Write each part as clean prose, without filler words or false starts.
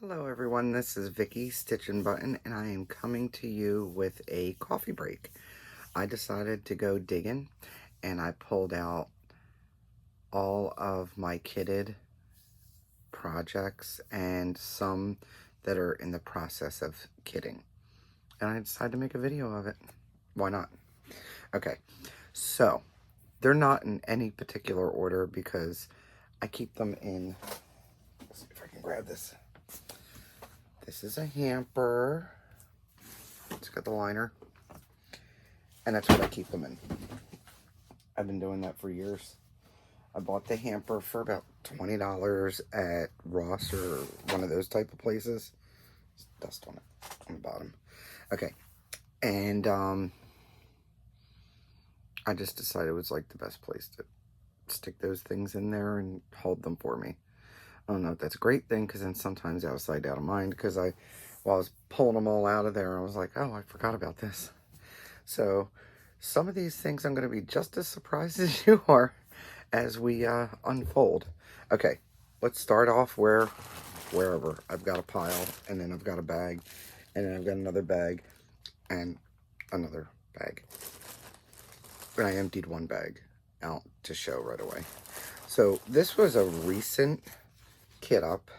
Hello everyone, this is Vicky StitchNButton and I am coming to you with a coffee break. I decided to go digging and I pulled out all of my kitted projects and some that are in the process of kitting. And I decided to make a video of it. Why not? Okay, so they're not in any particular order because I keep them in, let's see if I can grab this. This is a hamper. It's got the liner. And that's what I keep them in. I've been doing that for years. I bought the hamper for about $20 at Ross or one of those type of places. There's dust on it, on the bottom. Okay. And I just decided it was like the best place to stick those things in there and hold them for me. I don't know if that's a great thing, because then sometimes out of sight, out of mind, because while I was pulling them all out of there, I was like, oh, I forgot about this. So some of these things I'm going to be just as surprised as you are as we unfold. Okay, let's start off wherever. I've got a pile, and then I've got a bag, and then I've got another bag, and another bag. And I emptied one bag out to show right away. So this was a recent kit up,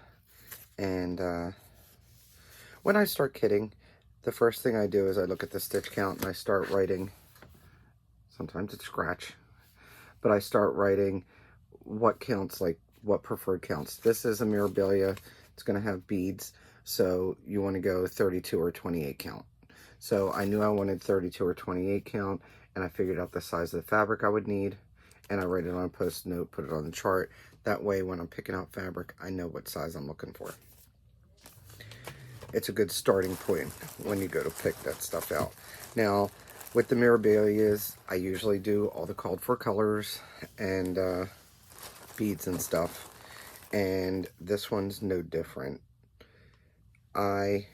and when I start kitting, the first thing I do is I look at the stitch count and I start writing. Sometimes it's scratch, but I start writing what counts, like what preferred counts. This is a Mirabella. It's going to have beads, so you want to go 32 or 28 count. So I knew I wanted 32 or 28 count, and I figured out the size of the fabric I would need, and I write it on a post-it note, put it on the chart. That way, when I'm picking out fabric, I know what size I'm looking for. It's a good starting point when you go to pick that stuff out. Now, with the Mirabellas, I usually do all the called for colors and beads and stuff. And this one's no different. I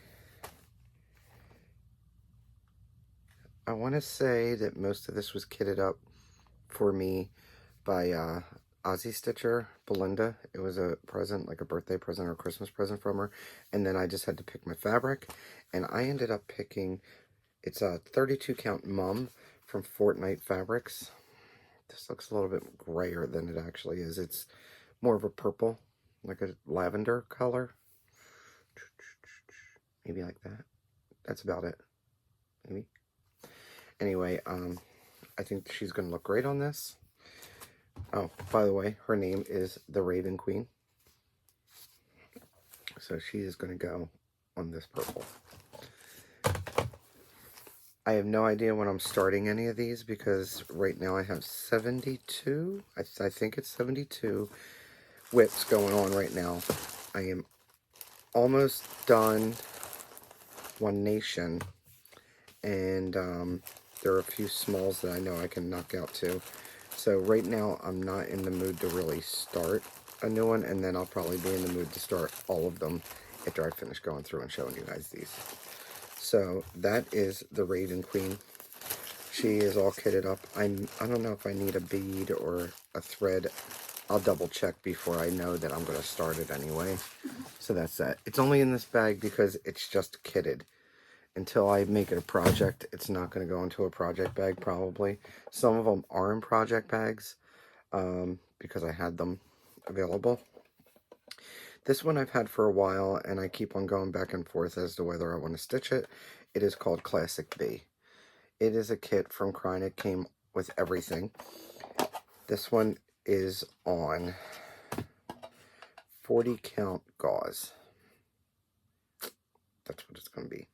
want to say that most of this was kitted up for me by Aussie Stitcher, Belinda. It was a present, like a birthday present or a Christmas present from her. And then I just had to pick my fabric. And I ended up picking, it's a 32 count mum from Fortnite Fabrics. This looks a little bit grayer than it actually is. It's more of a purple, like a lavender color. Maybe like that. That's about it. Maybe. Anyway, I think she's going to look great on this. Oh, by the way, her name is the Raven Queen. So she is going to go on this purple. I have no idea when I'm starting any of these, because right now I have 72. I think it's 72 whips going on right now. I am almost done One Nation, and there are a few smalls that I know I can knock out too. So right now I'm not in the mood to really start a new one, and then I'll probably be in the mood to start all of them after I finish going through and showing you guys these. So that is the Raven Queen. She is all kitted up. I don't know if I need a bead or a thread. I'll double check before I know that I'm going to start it anyway. So that's that. It's only in this bag because it's just kitted. Until I make it a project, it's not going to go into a project bag probably. Some of them are in project bags because I had them available. This one I've had for a while, and I keep on going back and forth as to whether I want to stitch it. It is called Classic B. It is a kit from Krynic, came with everything. This one is on 40 count gauze. That's what it's going to be.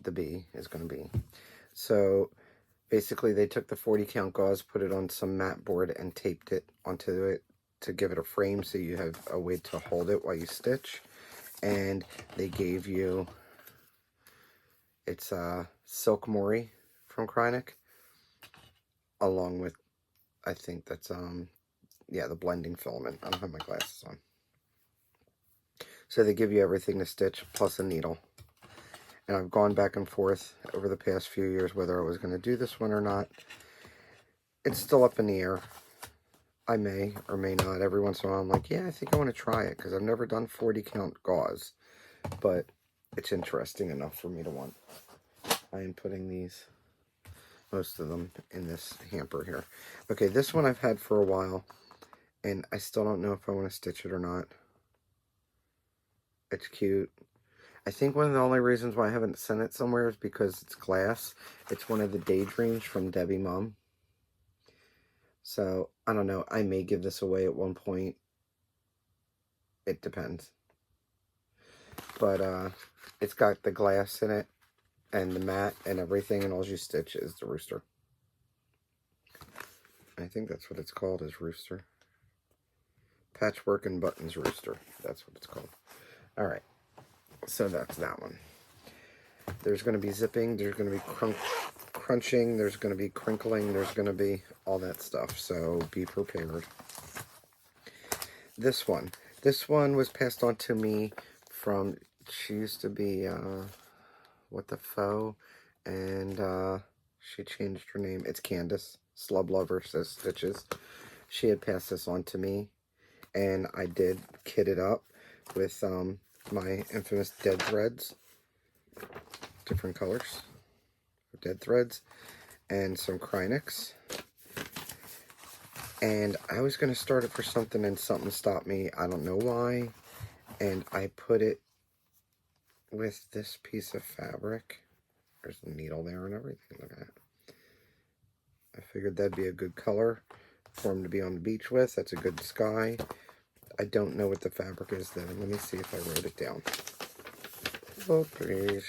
The B is going to be. So basically they took the 40 count gauze, put it on some mat board, and taped it onto it to give it a frame so you have a way to hold it while you stitch. And they gave you, it's Silk Mori from Krynic, along with, I think that's yeah, the blending filament. I don't have my glasses on. So they give you everything to stitch plus a needle. And I've gone back and forth over the past few years whether I was going to do this one or not. It's still up in the air. I may or may not. Every once in a while I'm like, yeah, I think I want to try it, because I've never done 40 count gauze, but it's interesting enough for me to want. I am putting these, most of them, in this hamper here. Okay, this one I've had for a while, and I still don't know if I want to stitch it or not. It's cute. I think one of the only reasons why I haven't sent it somewhere is because it's glass. It's one of the daydreams from Debbie Mom. So, I don't know. I may give this away at one point. It depends. But, it's got the glass in it, and the mat, and everything, and all you stitch is the rooster. I think that's what it's called, is rooster. Patchwork and Buttons Rooster. That's what it's called. Alright. So that's that one. There's going to be zipping, there's going to be crunching, there's going to be crinkling, there's going to be all that stuff. So be prepared. This one was passed on to me from, she used to be, What the Foe, and she changed her name. It's Candace. Slub Lover says Stitches. She had passed this on to me, and I did kit it up with my infamous dead threads, different colors, dead threads, and some Krynics. And I was going to start it for something, and something stopped me. I don't know why. And I put it with this piece of fabric. There's a needle there and everything. Look at that. I figured that'd be a good color for him to be on the beach with. That's a good sky. I don't know what the fabric is then. Let me see if I wrote it down. Oh, please.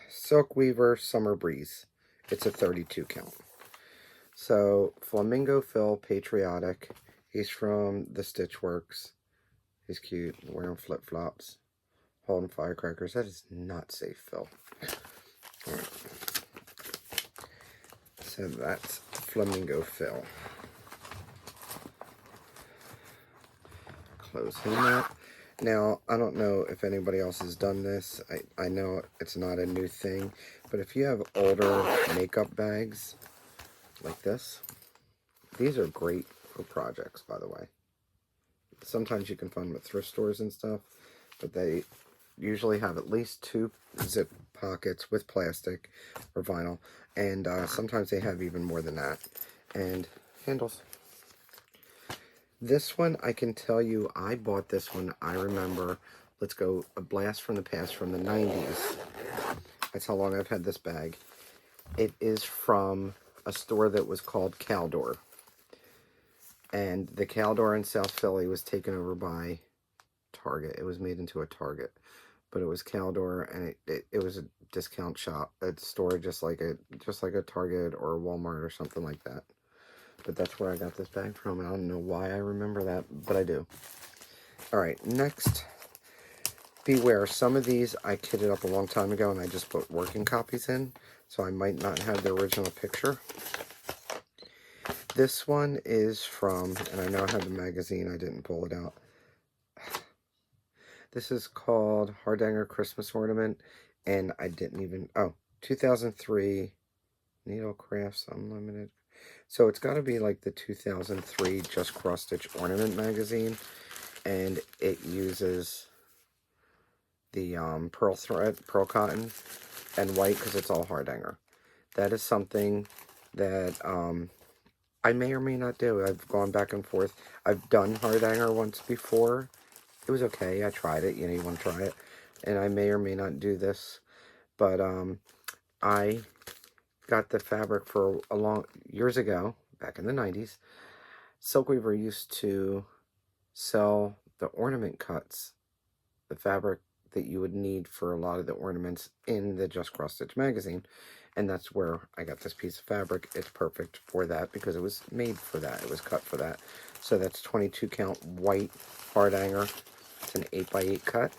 Silk Weaver Summer Breeze. It's a 32 count. So, Flamingo Phil, Patriotic. He's from the Stitchworks. He's cute, wearing flip-flops, holding firecrackers. That is not safe, Phil. All right. So that's Flamingo Phil. Close him up. Now, I don't know if anybody else has done this. I know it's not a new thing, but if you have older makeup bags like this, these are great for projects, by the way. Sometimes you can find them at thrift stores and stuff, but they usually have at least 2 zip pockets with plastic or vinyl, and sometimes they have even more than that, and handles. This one, I can tell you, I bought this one, I remember, let's go, a blast from the past, from the 90s. That's how long I've had this bag. It is from a store that was called Caldor. And the Caldor in South Philly was taken over by Target. It was made into a Target. But it was Caldor, and it was a discount shop, a store just like a Target or a Walmart or something like that. But that's where I got this bag from, and I don't know why I remember that, but I do. Alright, next, beware. Some of these I kitted up a long time ago, and I just put working copies in, so I might not have the original picture. This one is from, and I now have the magazine, I didn't pull it out. This is called Hardanger Christmas Ornament, and I didn't even, 2003 Needle Crafts Unlimited. So it's got to be like the 2003 Just Cross Stitch Ornament magazine, and it uses the pearl cotton, and white because it's all Hardanger. That is something that I may or may not do. I've gone back and forth. I've done Hardanger once before. It was okay. I tried it. You know, you want to try it. And I may or may not do this. But I got the fabric for years ago, back in the 90s. Silkweaver used to sell the ornament cuts, the fabric that you would need for a lot of the ornaments in the Just Cross Stitch magazine. And that's where I got this piece of fabric. It's perfect for that because it was made for that. It was cut for that. So that's 22 count white Hardanger. It's an 8x8 cut.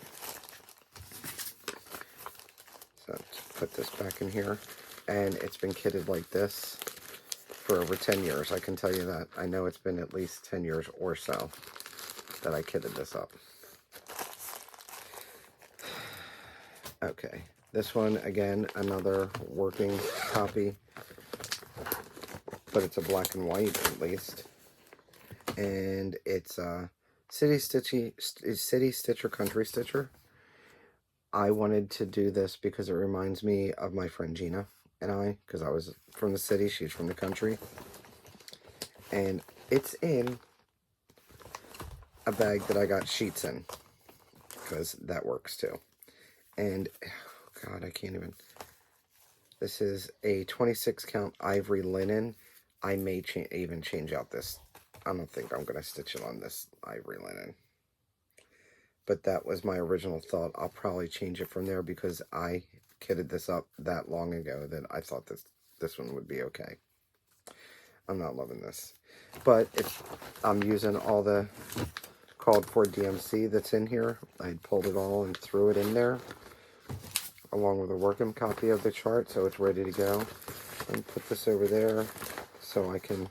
So let's put this back in here. And it's been kitted like this for over 10 years. I can tell you that. I know it's been at least 10 years or so that I kitted this up. Okay. This one, again, another working copy. but it's a black and white at least. And it's City Stitcher, Country Stitcher. I wanted to do this because it reminds me of my friend Gina and I, because I was from the city, she's from the country. And it's in a bag that I got sheets in, because that works too. And, oh God, I can't even. This is a 26 count ivory linen. I may even change out this. I don't think I'm going to stitch it on this ivory linen. But that was my original thought. I'll probably change it from there because I kitted this up that long ago that I thought this one would be okay. I'm not loving this. But I'm using all the called for DMC that's in here. I pulled it all and threw it in there, along with a working copy of the chart, so it's ready to go. And put this over there so I can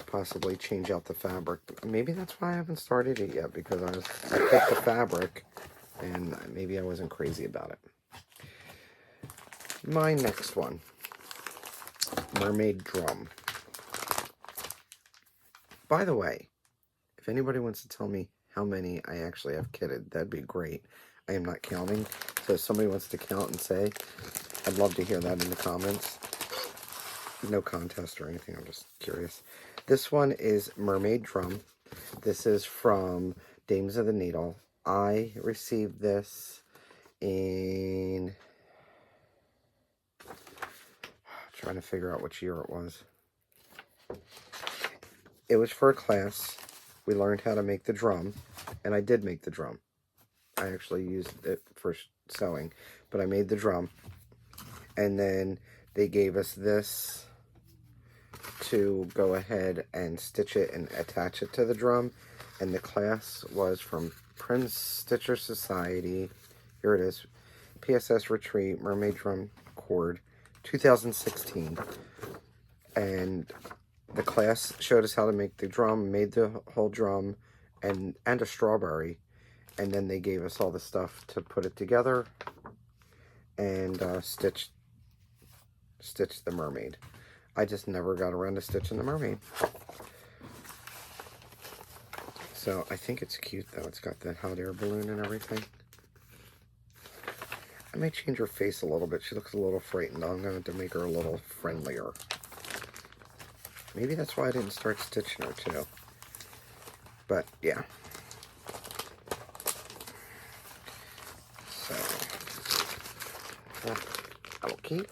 possibly change out the fabric. Maybe that's why I haven't started it yet, because I picked the fabric and maybe I wasn't crazy about it. My next one, Mermaid Drum. By the way, if anybody wants to tell me how many I actually have kitted, that'd be great. I am not counting, so if somebody wants to count and say, I'd love to hear that in the comments. No contest or anything, I'm just curious. This one is Mermaid Drum. This is from Dames of the Needle. I received this in... trying to figure out which year it was. It was for a class. We learned how to make the drum, and I did make the drum. I actually used it for sewing, but I made the drum. And then they gave us this to go ahead and stitch it and attach it to the drum. And the class was from Prince Stitcher Society. Here it is. PSS Retreat, Mermaid Drum Cord, 2016. And the class showed us how to make the drum, made the whole drum, and a strawberry. And then they gave us all the stuff to put it together and stitch the mermaid. I just never got around to stitching the mermaid. So I think it's cute though. It's got the hot air balloon and everything. I may change her face a little bit. She looks a little frightened. I'm going to make her a little friendlier. Maybe that's why I didn't start stitching her too. But yeah. So I will keep.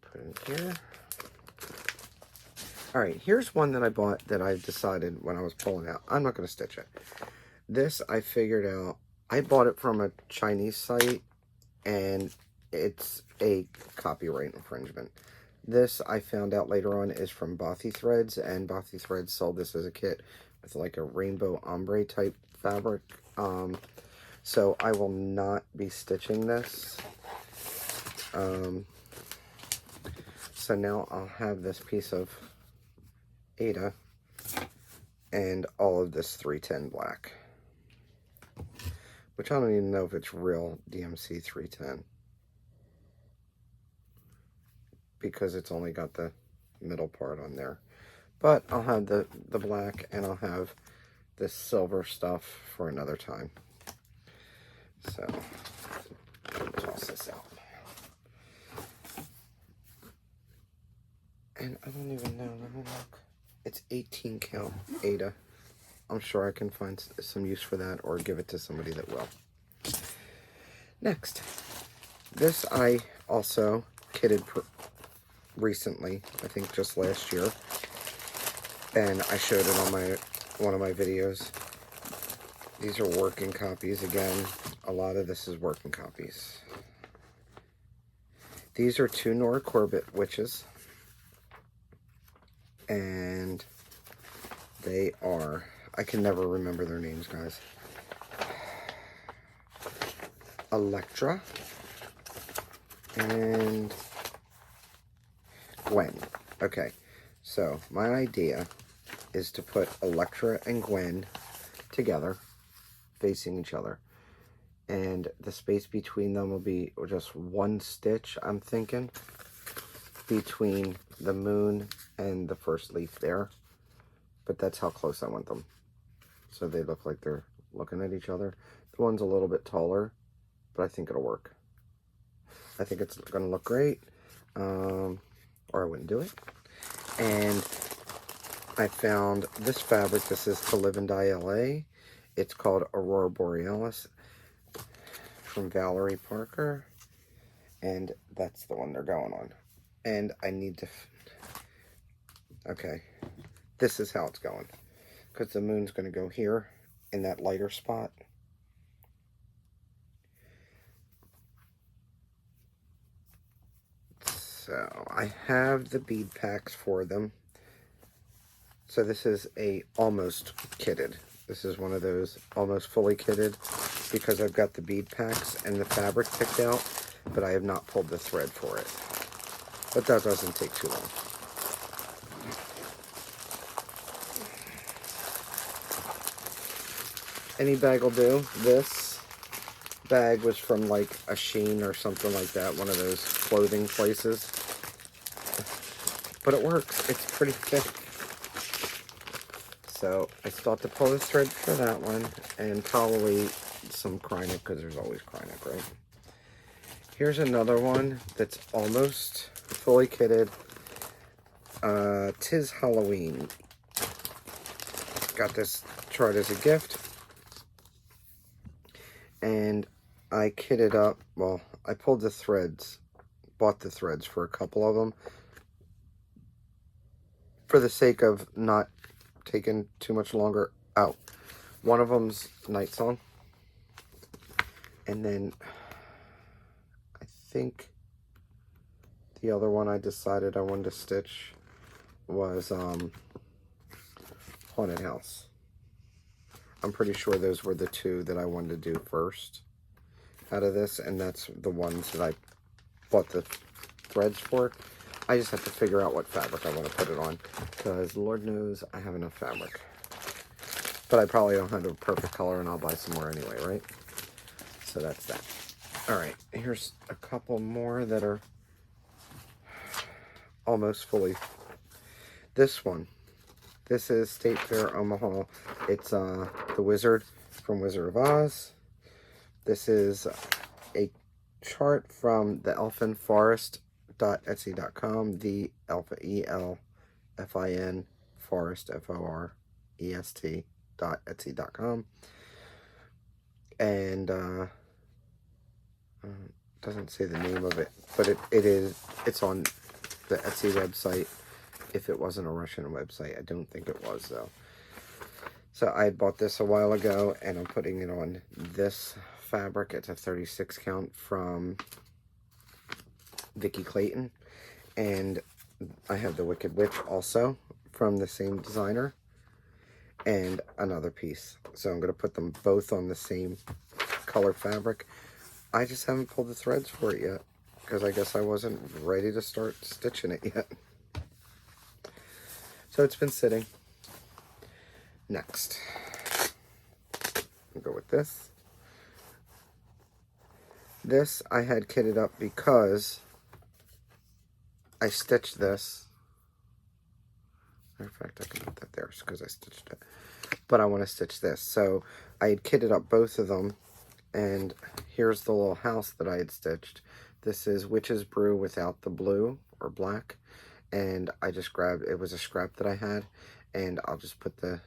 Put it in here. Alright, here's one that I bought that I decided when I was pulling out. I'm not going to stitch it. This I figured out. I bought it from a Chinese site, and it's a copyright infringement. This I found out later on is from Bothy Threads, and Bothy Threads sold this as a kit with like a rainbow ombre type fabric. So I will not be stitching this. So now I'll have this piece of Ada and all of this 310 black, which I don't even know if it's real DMC 310 because it's only got the middle part on there. But I'll have the black, and I'll have this silver stuff for another time. So I'll toss this out. And I don't even know. Let me look. It's 18 count Ada. I'm sure I can find some use for that or give it to somebody that will. Next. This I also kitted recently. I think just last year. And I showed it on one of my videos. These are working copies again. A lot of this is working copies. These are 2 Nora Corbett witches. And they are, I can never remember their names, guys. Electra and Gwen. Okay, so my idea is to put Electra and Gwen together, facing each other. And the space between them will be just 1 stitch, I'm thinking. between the moon and the first leaf there. But that's how close I want them. So they look like they're looking at each other. The one's a little bit taller, but I think it'll work. I think it's going to look great. Or I wouldn't do it. And I found this fabric. This is To Live and Die LA. It's called Aurora Borealis from Valerie Parker. And that's the one they're going on. And I need to... Okay. This is how it's going. Because the moon's going to go here in that lighter spot. So I have the bead packs for them. So this is a almost kitted. This is one of those almost fully kitted because I've got the bead packs and the fabric picked out, but I have not pulled the thread for it. But that doesn't take too long. Any bag will do. This bag was from like a Shein or something like that, one of those clothing places. But it works. It's pretty thick. So I still have to pull the thread for that one, and probably some Krynic, because there's always Krynic, right? Here's another one that's almost fully kitted. 'Tis Halloween. Got this chart as a gift. And I kitted up, well, I pulled the threads, bought the threads for a couple of them, for the sake of not taking too much longer out. One of them's Night Song, and then I think the other one I decided I wanted to stitch was Haunted House. I'm pretty sure those were the two that I wanted to do first out of this, and that's the ones that I bought the threads for. I just have to figure out what fabric I want to put it on, because Lord knows I have enough fabric. But I probably don't have the perfect color, and I'll buy some more anyway, right? So that's that. Alright, here's a couple more that are almost fully. This one. This is State Fair Omaha. It's The Wizard from Wizard of Oz. This is a chart from the elfinforest.etsy.com. The ELFIN forest, FOREST.etsy.com. And doesn't say the name of it, but it's on the Etsy website. If it wasn't a Russian website, I don't think it was though. So I bought this a while ago, and I'm putting it on this fabric. It's a 36 count from Vicki Clayton, and I have the Wicked Witch also from the same designer, and another piece. So I'm going to put them both on the same color fabric. I just haven't pulled the threads for it yet, because I guess I wasn't ready to start stitching it yet. So it's been sitting. Next, we'll go with this. This I had kitted up because I stitched this. Matter of fact, I can put that there because I stitched it. But I want to stitch this. So I had kitted up both of them. And here's the little house that I had stitched. This is Witch's Brew without the blue or black. And I just grabbed, it was a scrap that I had, and I'll just put the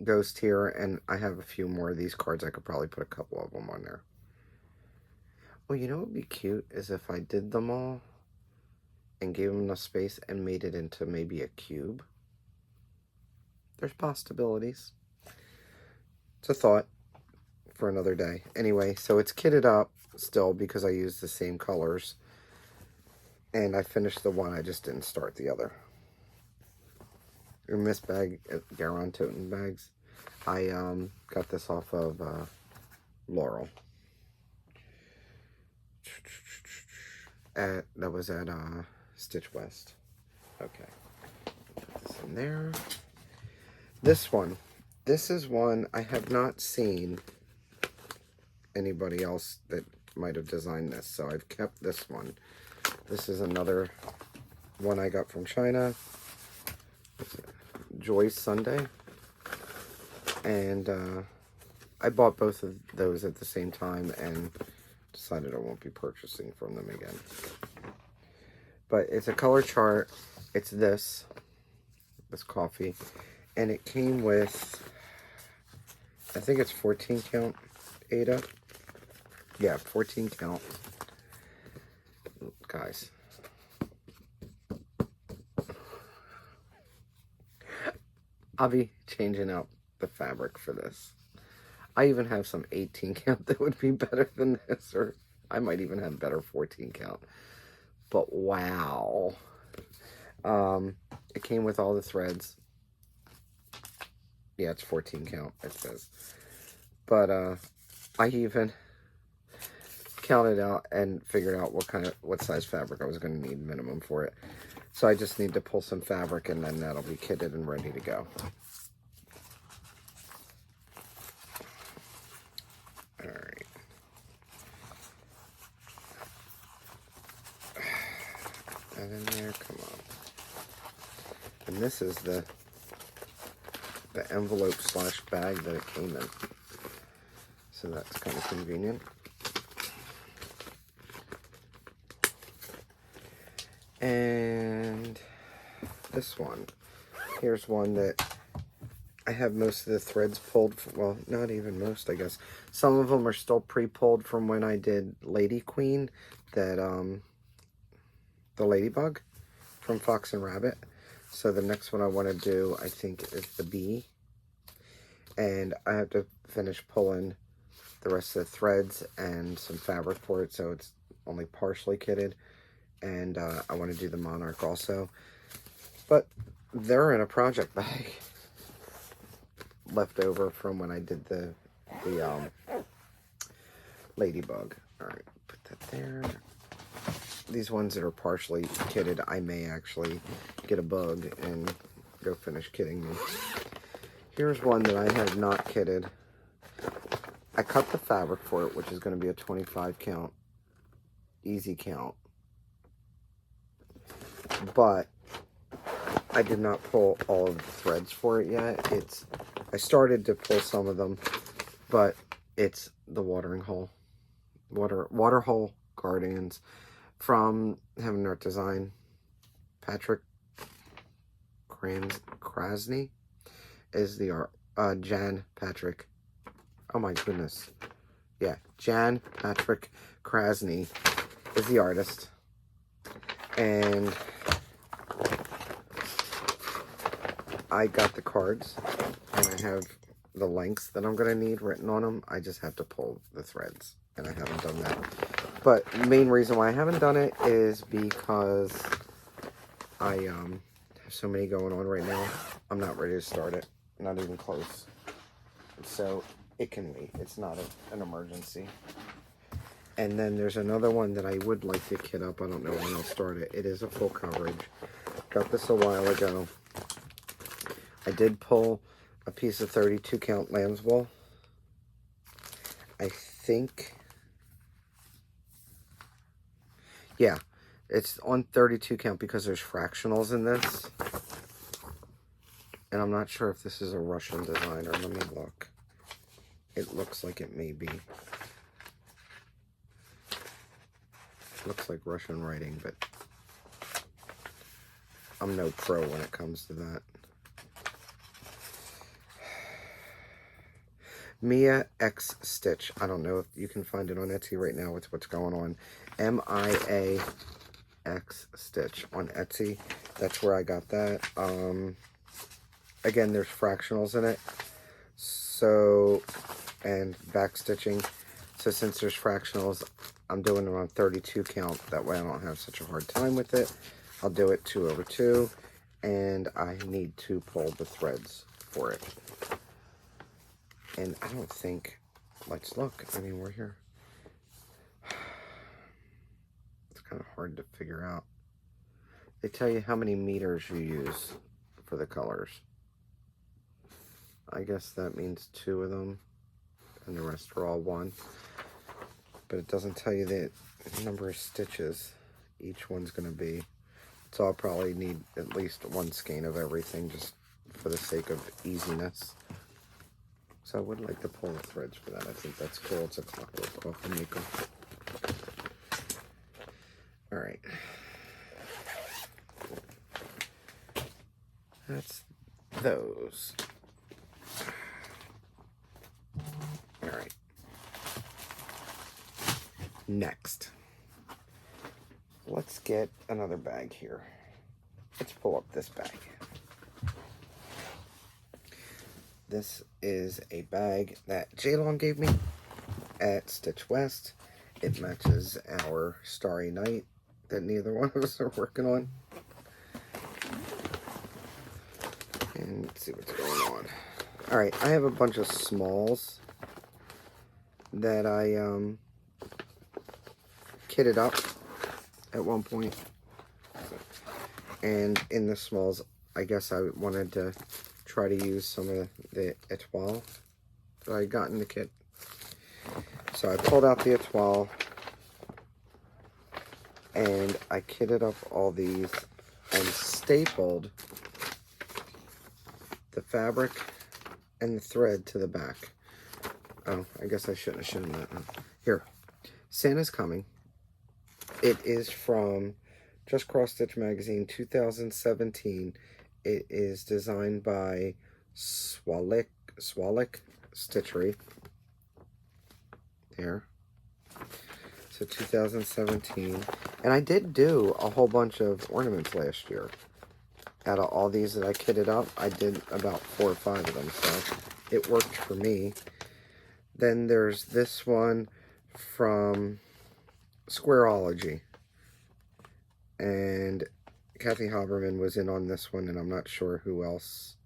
ghost here, and I have a few more of these cards. I could probably put a couple of them on there. Well, you know what would be cute is if I did them all and gave them enough space and made it into maybe a cube. There's possibilities. It's a thought for another day. Anyway, so it's kitted up still because I used the same colors. And I finished the one, I just didn't start the other. Your Miss Bag at Garon Toten Bags. I got this off of Laurel. That was at Stitch West. Okay. Put this in there. This one. This is one I have not seen anybody else that might have designed this. So I've kept this one. This is another one I got from China. Joy Sunday. And I bought both of those at the same time and decided I won't be purchasing from them again. But it's a color chart. It's this coffee. And it came with, I think it's 14 count, Ada. Yeah, 14 count. Guys. I'll be changing out the fabric for this. I even have some 18 count that would be better than this, or I might even have better 14 count. But wow. It came with all the threads. Yeah, it's 14 count, it says. But I even counted out and figured out what size fabric I was going to need minimum for it. So I just need to pull some fabric and then that'll be kitted and ready to go. Alright. That in there, come on. And this is the envelope slash bag that it came in. So that's kind of convenient. And this one. Here's one that I have most of the threads pulled. Well, not even most, I guess. Some of them are still pre-pulled from when I did Lady Queen. That, the Ladybug from Fox and Rabbit. So the next one I want to do, I think, is the bee. And I have to finish pulling the rest of the threads and some fabric for it, so it's only partially kitted. And I want to do the monarch also. But they're in a project bag left over from when I did the ladybug. Alright, put that there. These ones that are partially kitted, I may actually get a bug and go finish kitting them. Here's one that I have not kitted. I cut the fabric for it, which is going to be a 25 count, easy count. But I did not pull all of the threads for it yet. I started to pull some of them, but it's the watering hole. Water hole guardians from Heaven Art Design. Patrick Krasny is the art. Jan Patrick. Oh my goodness. Yeah, Jan Patrick Krasny is the artist. And I got the cards, and I have the lengths that I'm going to need written on them. I just have to pull the threads, and I haven't done that. But the main reason why I haven't done it is because I have so many going on right now. I'm not ready to start it. Not even close. So it can wait. It's not an emergency. And then there's another one that I would like to kit up. I don't know when I'll start it. It is a full coverage. Got this a while ago. I did pull a piece of 32 count lamb's wool. I think, yeah, it's on 32 count because there's fractionals in this. And I'm not sure if this is a Russian designer. Let me look. It looks like it may be. Looks like Russian writing, but I'm no pro when it comes to that. Mia X Stitch. I don't know if you can find it on Etsy right now with what's going on. M-I-A X Stitch on Etsy. That's where I got that. Again, there's fractionals in it. So, and back stitching. So since there's fractionals, I'm doing it on 32 count. That way I don't have such a hard time with it. I'll do it 2/2. And I need to pull the threads for it. And I don't think, let's look. I mean, we're here. It's kind of hard to figure out. They tell you how many meters you use for the colors. I guess that means 2 of them. And the rest are all 1. But it doesn't tell you the number of stitches each one's going to be. So I'll probably need at least one skein of everything just for the sake of easiness. So I would like to pull the threads for that. I think that's cool. It's a clockwork coffee maker. All right. That's those. All right. Next, let's get another bag here. Let's pull up this bag. This is a bag that J-Long gave me at Stitch West. It matches our Starry Night that neither one of us are working on. And let's see what's going on. Alright, I have a bunch of smalls that I kitted up at one point. And in the smalls, I guess I wanted to try to use some of the etoile that I got in the kit. So I pulled out the etoile and I kitted up all these and stapled the fabric and the thread to the back. Oh, I guess I shouldn't have shown that. Here, Santa's Coming. It is from Just Cross Stitch Magazine 2017. It is designed by Swalik Stitchery. There. So 2017. And I did do a whole bunch of ornaments last year. Out of all these that I kitted up, I did about 4 or 5 of them. So it worked for me. Then there's this one from Squareology. And Kathy Haberman was in on this one, and I'm not sure who else.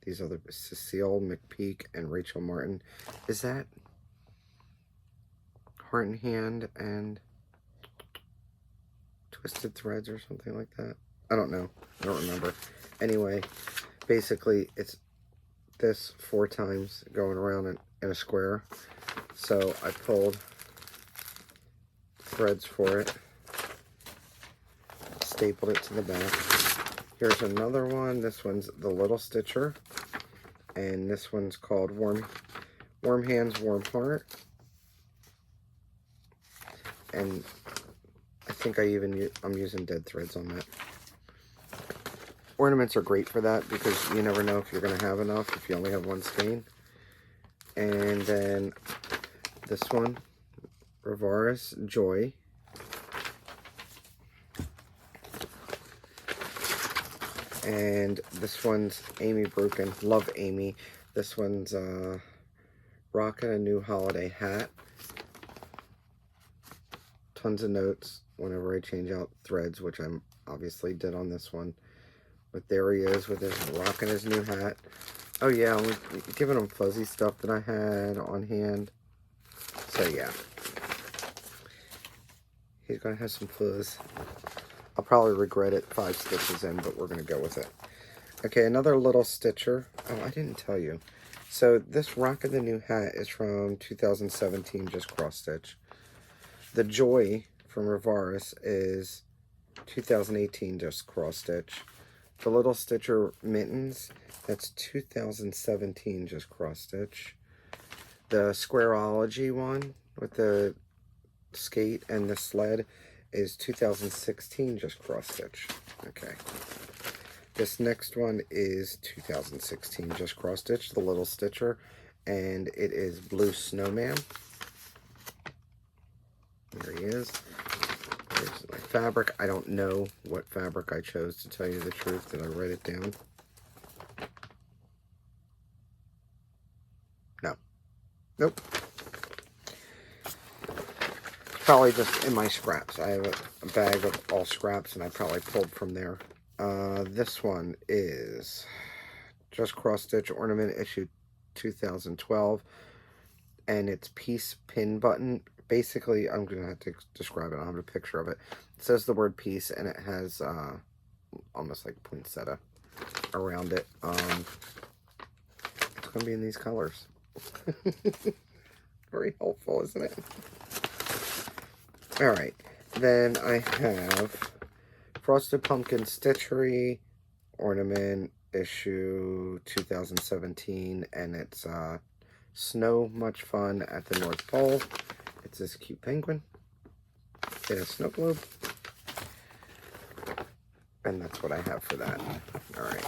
These other, Cecile McPeak and Rachel Martin. Is that Heart and Hand and Twisted Threads or something like that? I don't know. I don't remember. Anyway, basically, it's this 4 times going around in a square. So I pulled threads for it. Stapled it to the back. Here's another one. This one's the Little Stitcher, and this one's called Warm Hands, Warm Heart. And I think I'm using dead threads on that. Ornaments are great for that because you never know if you're going to have enough if you only have one skein. And then this one, Rivaris Joy. And this one's Amy Broken. Love Amy. This one's Rockin' a New Holiday Hat. Tons of notes whenever I change out threads, which I obviously did on this one. But there he is with his rocking his new hat. Oh yeah, I'm giving him fuzzy stuff that I had on hand. So yeah. He's going to have some fuzz. I'll probably regret it 5 stitches in, but we're going to go with it. Okay, another Little Stitcher. Oh, I didn't tell you. So this Rockin' the New Hat is from 2017, just cross stitch. The Joy from Rivaris is 2018, just cross stitch. The Little Stitcher Mittens, that's 2017, just cross stitch. The Squareology one with the skate and the sled is 2016, just cross stitch. Okay. This next one is 2016, just cross stitch, the Little Stitcher, and it is Blue Snowman. There he is. Here's my fabric. I don't know what fabric I chose, to tell you the truth. Did I write it down? No. Nope. Probably just in my scraps. I have a bag of all scraps, and I probably pulled from there. This one is just cross stitch ornament issue 2012, and it's piece pin button. Basically, I'm gonna have to describe it. I'll have a picture of it. It says the word piece, and it has almost like poinsettia around it. It's gonna be in these colors. Very helpful, isn't it? All right, Then I have Frosted Pumpkin Stitchery Ornament issue 2017, and it's Snow Much Fun at the North Pole. It's this cute penguin in a snow globe. And that's what I have for that. Alright.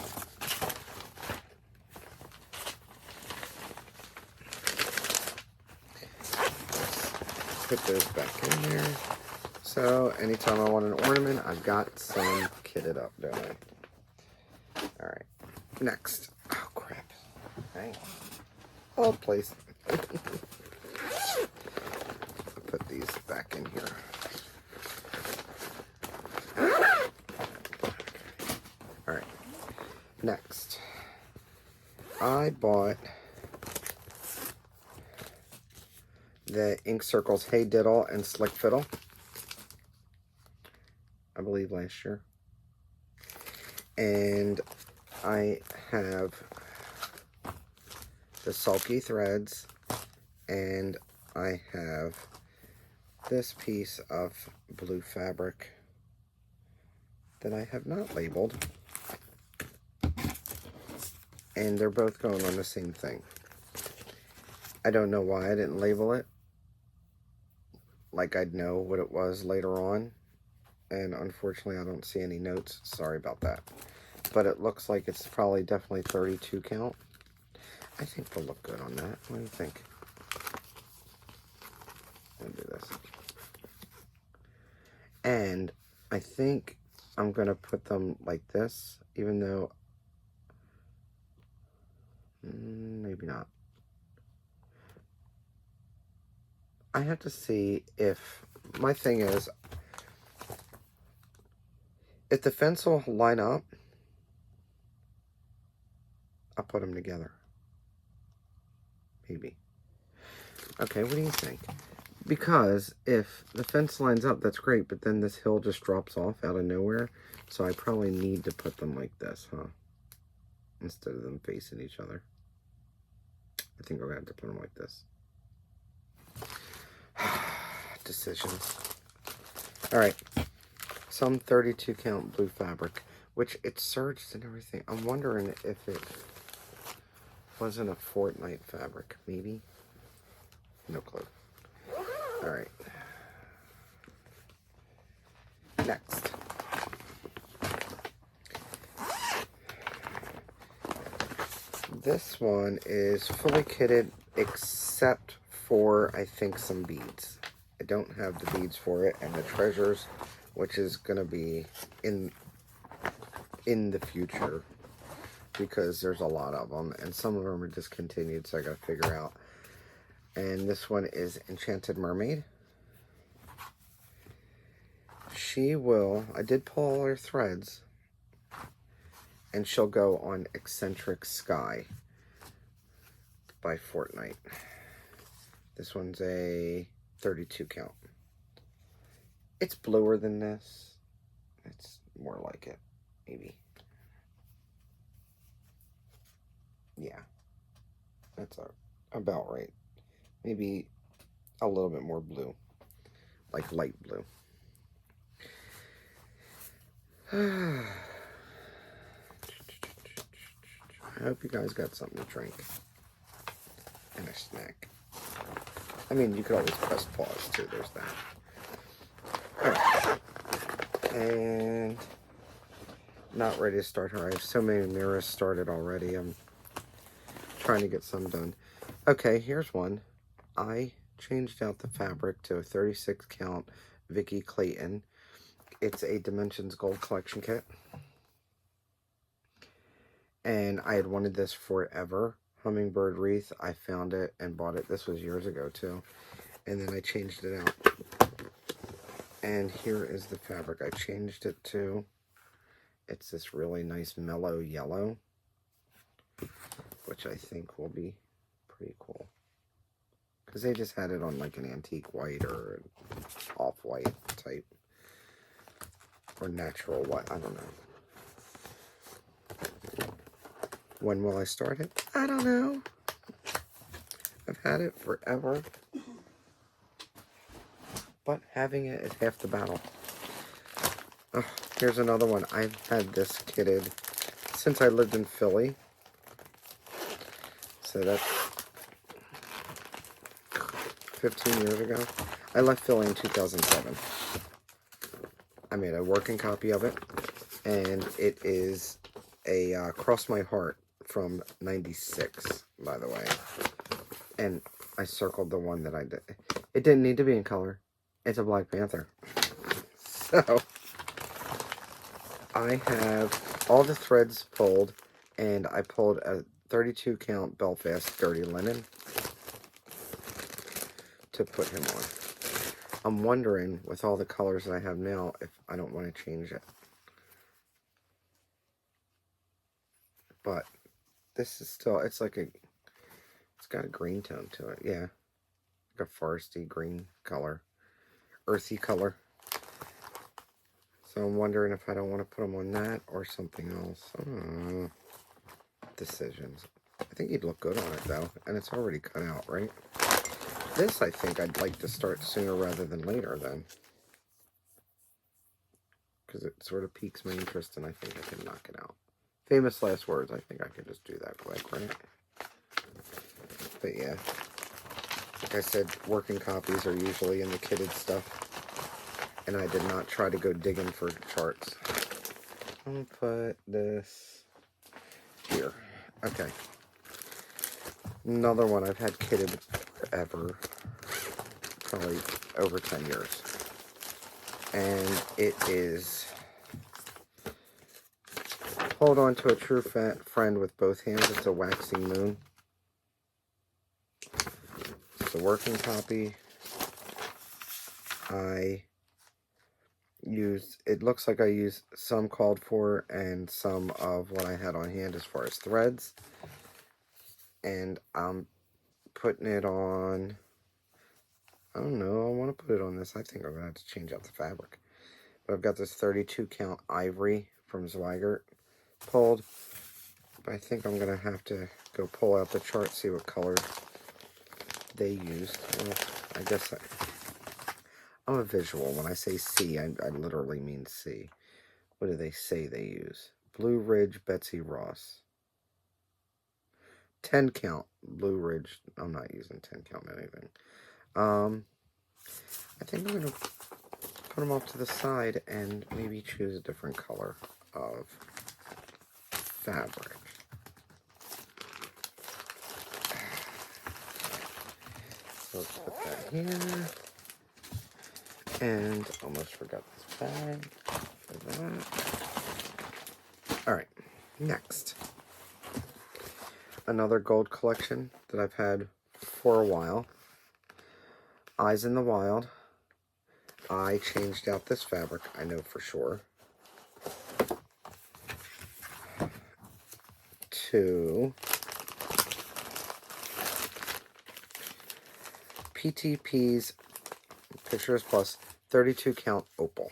Put those back in there. So, anytime I want an ornament, I've got some kitted up, don't I? Alright. Next. Oh, crap. Hang on. Oh, place. I'll put these back in here. Alright. Next. I bought the Ink Circles Hey Diddle and Slick Fiddle. I believe last year. And I have the Sulky Threads, and I have this piece of blue fabric that I have not labeled, and they're both going on the same thing. I don't know why I didn't label it, like I'd know what it was later on, and unfortunately I don't see any notes. Sorry about that. But it looks like it's probably definitely 32 count. I think they'll look good on that. What do you think? I'll do this. And I think I'm going to put them like this, even though maybe not. I have to see if, my thing is, if the fence will line up, I'll put them together. Maybe. Okay, what do you think? Because if the fence lines up, that's great, but then this hill just drops off out of nowhere. So I probably need to put them like this, huh? Instead of them facing each other. I think I'm going to have to put them like this. Decisions. Alright. Some 32 count blue fabric, which it surged and everything. I'm wondering if it wasn't a Fortnite fabric, maybe? No clue. Alright. Next. This one is fully kitted except for, I think, some beads. I don't have the beads for it, and the treasures, which is going to be in the future, because there's a lot of them, and some of them are discontinued, so I got to figure out. And this one is Enchanted Mermaid. She will, I did pull all her threads, and she'll go on Eccentric Sky by Fortnite. This one's a 32 count. It's bluer than this. It's more like it, maybe. Yeah, that's about right. Maybe a little bit more blue, like light blue. I hope you guys got something to drink and a snack. I mean, you could always press pause too. There's that. Alright. And not ready to start her. I have so many mirrors started already. I'm trying to get some done. Okay, here's one. I changed out the fabric to a 36 count Vicky Clayton. It's a Dimensions Gold Collection kit. And I had wanted this forever. Hummingbird Wreath. I found it and bought it. This was years ago too. And then I changed it out. And here is the fabric I changed it to. It's this really nice mellow yellow, which I think will be pretty cool. Because they just had it on like an antique white or off-white type. Or natural white. I don't know. When will I start it? I don't know. I've had it forever. but having it is half the battle. Oh, here's another one. I've had this kitted since I lived in Philly. So that's 15 years ago. I left Philly in 2007. I made a working copy of it, and it is a Cross My Heart from 96, by the way. And I circled the one that I did. It didn't need to be in color. It's a Black Panther. So, I have all the threads pulled, and I pulled a 32 count Belfast Dirty Linen to put him on. I'm wondering, with all the colors that I have now, if I don't want to change it. But this is still, it's like a, it's got a green tone to it. Yeah. Like a foresty green color. Earthy color. So I'm wondering if I don't want to put them on that or something else. Decisions. I think he'd look good on it, though. And it's already cut out, right? This, I think I'd like to start sooner rather than later, then. Because it sort of piques my interest, and I think I can knock it out. Famous last words. I think I could just do that quick, right? But, yeah. Like I said, working copies are usually in the kitted stuff. And I did not try to go digging for charts. I'll put this here. Okay. Another one I've had kitted forever. Probably over 10 years. And it is Hold On to a True Friend with Both Hands. It's a Waxing Moon. It's a working copy. It looks like I used some called for and some of what I had on hand as far as threads. And I'm putting it on, I don't know, I want to put it on this. I think I'm going to have to change out the fabric. But I've got this 32 count ivory from Zweigert pulled. But I think I'm going to have to go pull out the chart, see what colors they used. Well, I guess I'm a visual. When I say see, I literally mean see. What do they say they use? Blue Ridge, Betsy Ross. 10 count, Blue Ridge. I'm not using 10 count anything. I think I'm going to put them off to the side and maybe choose a different color of fabric. So let's put that here. And almost forgot this bag for that. Alright, next. Another gold collection that I've had for a while. Eyes in the Wild. I changed out this fabric, I know for sure, to PTP's Pictures Plus 32 count Opal.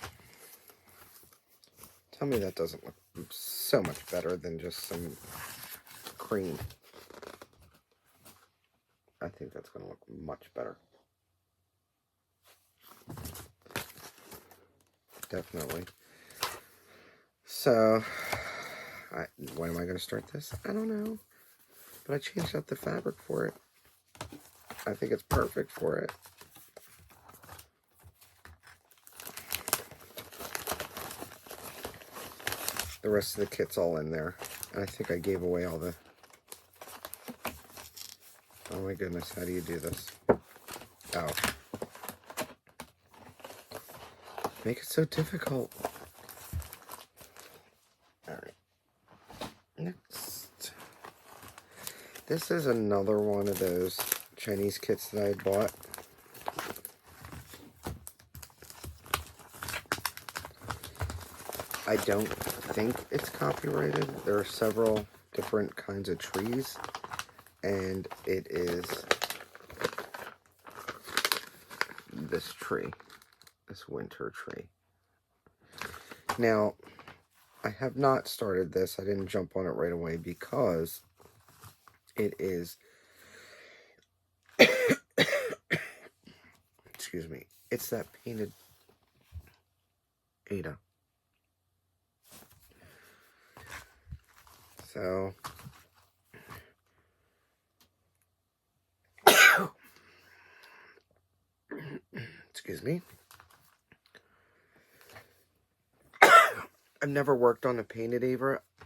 Tell me that doesn't look so much better than just some cream. I think that's going to look much better. Definitely. So, when am I going to start this? I don't know. But I changed out the fabric for it. I think it's perfect for it. The rest of the kit's all in there. And I think I gave away all the... Oh my goodness, how do you do this? Oh. Make it so difficult. Alright. Next. This is another one of those Chinese kits that I had bought. I don't think it's copyrighted. There are several different kinds of trees. And it is this tree. This winter tree. Now, I have not started this. I didn't jump on it right away because it is excuse me. It's that painted Ada. So, excuse me. I've never worked on a painted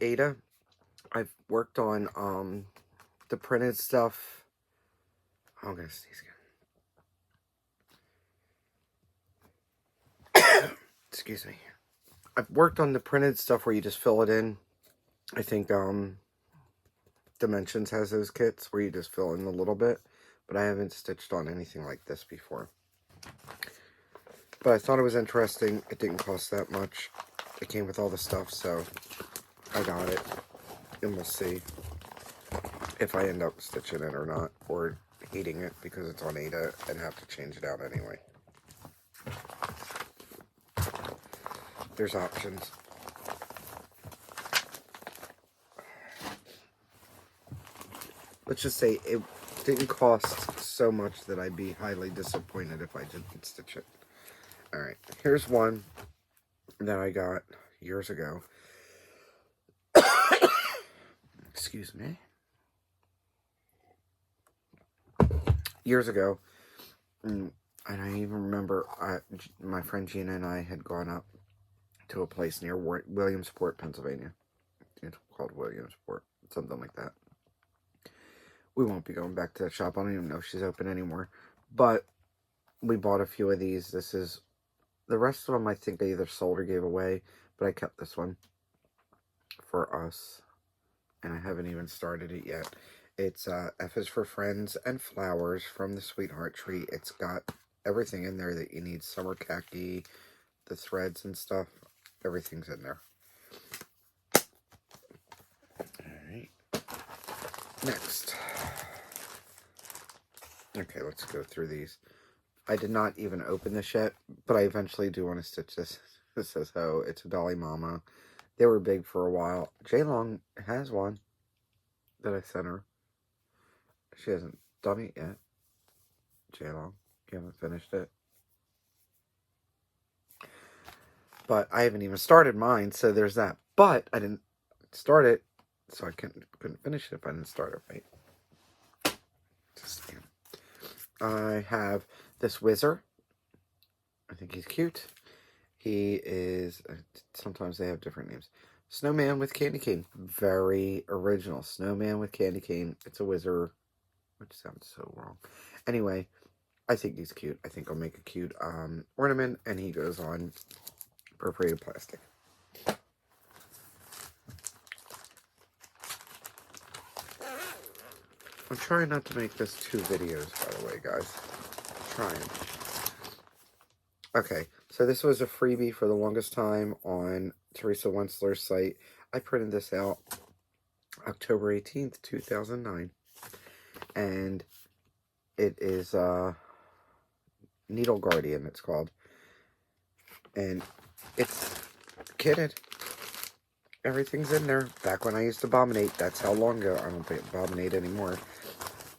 Ada. I've worked on the printed stuff. I'm gonna sneeze again. Excuse me. I've worked on the printed stuff where you just fill it in. I think Dimensions has those kits where you just fill in a little bit, but I haven't stitched on anything like this before. But I thought it was interesting. It didn't cost that much. It came with all the stuff, so I got it. And we'll see if I end up stitching it or not, or heating it because it's on Ada and have to change it out anyway. There's options. Let's just say it didn't cost so much that I'd be highly disappointed if I didn't stitch it. Alright, here's one that I got years ago. Excuse me. Years ago, and I even remember my friend Gina and I had gone up to a place near Williamsport, Pennsylvania. It's called Williamsport, something like that. We won't be going back to that shop. I don't even know if she's open anymore. But we bought a few of these. This is, the rest of them I think I either sold or gave away, but I kept this one for us. And I haven't even started it yet. It's F is for Friends and Flowers from the Sweetheart Tree. It's got everything in there that you need. Summer khaki, the threads and stuff. Everything's in there. Alright. Next. Okay, let's go through these. I did not even open this yet, but I eventually do want to stitch this. This says, oh, it's a Dolly Mama. They were big for a while. J-Long has one that I sent her. She hasn't done it yet. J-Long, you haven't finished it. But I haven't even started mine, so there's that. But I didn't start it, so I couldn't finish it if I didn't start it right. I have this Whizzer. I think he's cute. He is, sometimes they have different names. Snowman with candy cane. Very original. Snowman with candy cane. It's a Whizzer, which sounds so wrong. Anyway, I think he's cute. I think I'll make a cute ornament, and he goes on perforated plastic. I'm trying not to make this 2 videos, by the way, guys. I'm trying. Okay, so this was a freebie for the longest time on Teresa Wensler's site. I printed this out October 18th, 2009. And it is Needle Guardian, it's called. And it's kitted. Everything's in there. Back when I used to abominate, that's how long ago. I don't think abominate anymore.